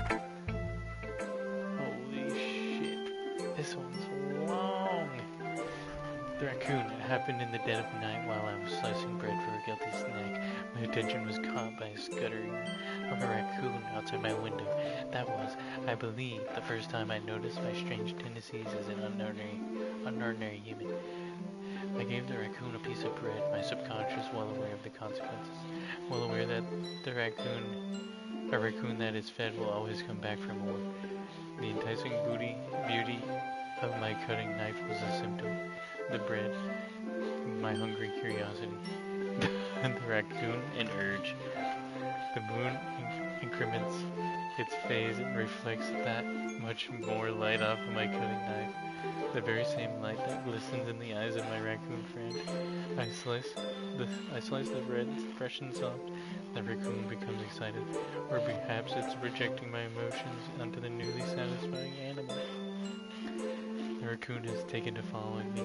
Holy shit. This one's long. The raccoon. It happened in the dead of night while I was slicing bread for a guilty snack. My attention was caught by a scuttering of a raccoon outside my window. That was, I believe, the first time I noticed my strange tendencies as an unordinary human. I gave the raccoon a piece of bread, my subconscious well aware of the consequences. Well aware that a raccoon that is fed will always come back for more. The enticing beauty of my cutting knife was a symptom. The bread, my hungry curiosity. And the raccoon, an urge. The moon increments its phase and reflects that much more light off of my cutting knife. The very same light that glistens in the eyes of my raccoon friend. I slice the bread, fresh and soft. The raccoon becomes excited, or perhaps it's projecting my emotions onto the newly satisfying animal. The raccoon has taken to following me.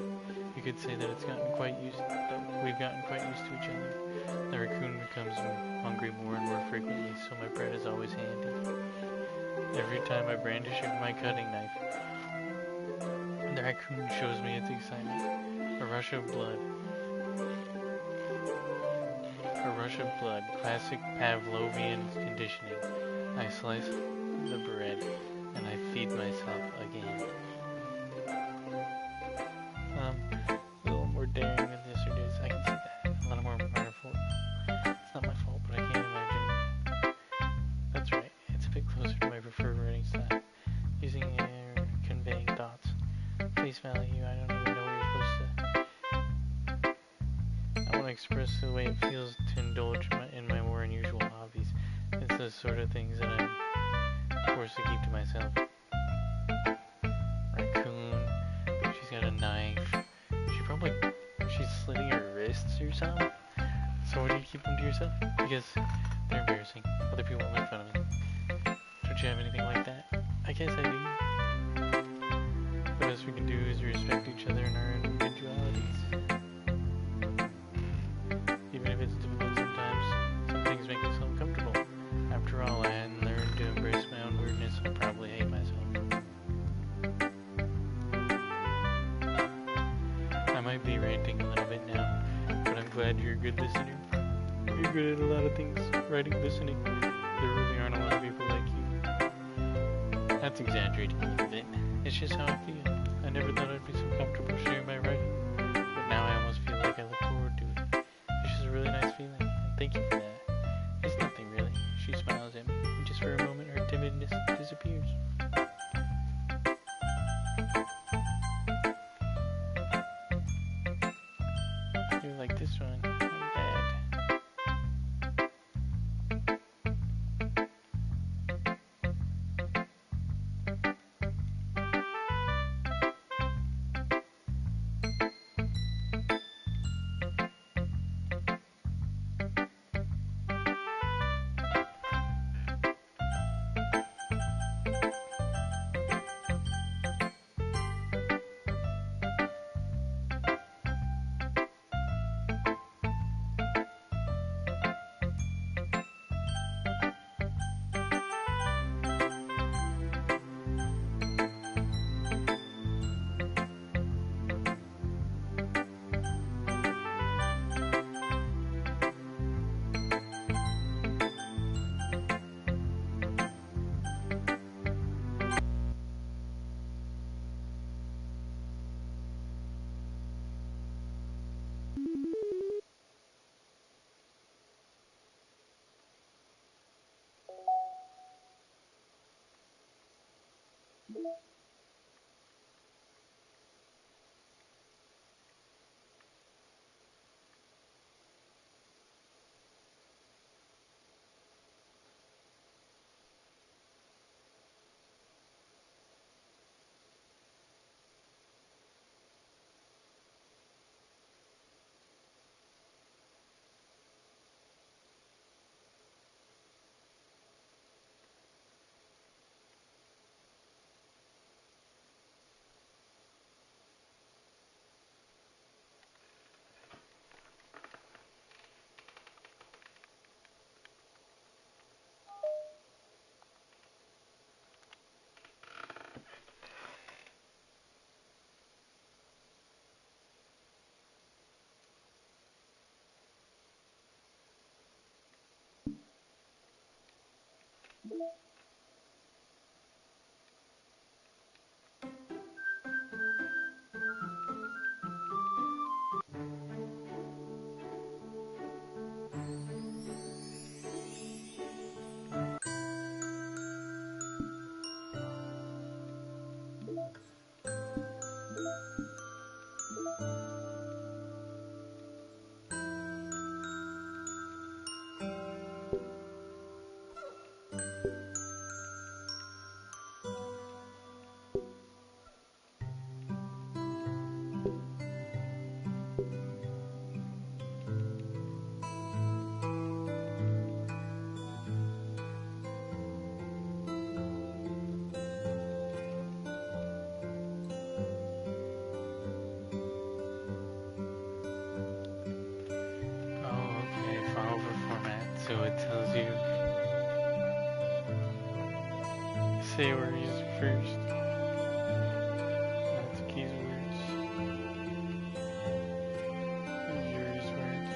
You could say that we've gotten quite used to each other. The raccoon becomes hungry more and more frequently, so my bread is always handy. Every time I brandish my cutting knife, the raccoon shows me its excitement. A rush of blood. Classic Pavlovian conditioning. I slice the bread, and I feed myself again. A little more daring than yesterday's. I can see that. A little more wonderful. It's not my fault, but I can't imagine. That's right. It's a bit closer to my preferred writing style. Using air, conveying thoughts. Face value, I don't even know where you're supposed to. I want to express the way it feels to indulge in my more unusual hobbies. It's the sort of things that I'm forced to keep to myself. Raccoon. She's got a knife. She's slitting her wrists or something. So why do you keep them to yourself? Because they're embarrassing. Other people will make fun of me. Don't you have anything like that? I guess I do. The best we can do is respect each other and our individualities. Even if it's difficult sometimes, some things make us uncomfortable. After all, I hadn't learned to embrace my own weirdness. I probably hate myself. I might be ranting a little bit now, but I'm glad you're a good listener. You're good at a lot of things. Writing, listening. There really aren't a lot of people like you. That's exaggerating a little bit. It's just how I feel. I never thought I'd be so comfortable sharing my thank you for that. It's nothing really. She smiles at me, and just for a moment her timidness disappears. You like this one? Not bad. So it tells you say words first. That's Key's words. Yuri's words.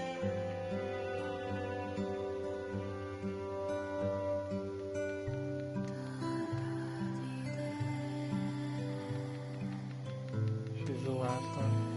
She's the last one.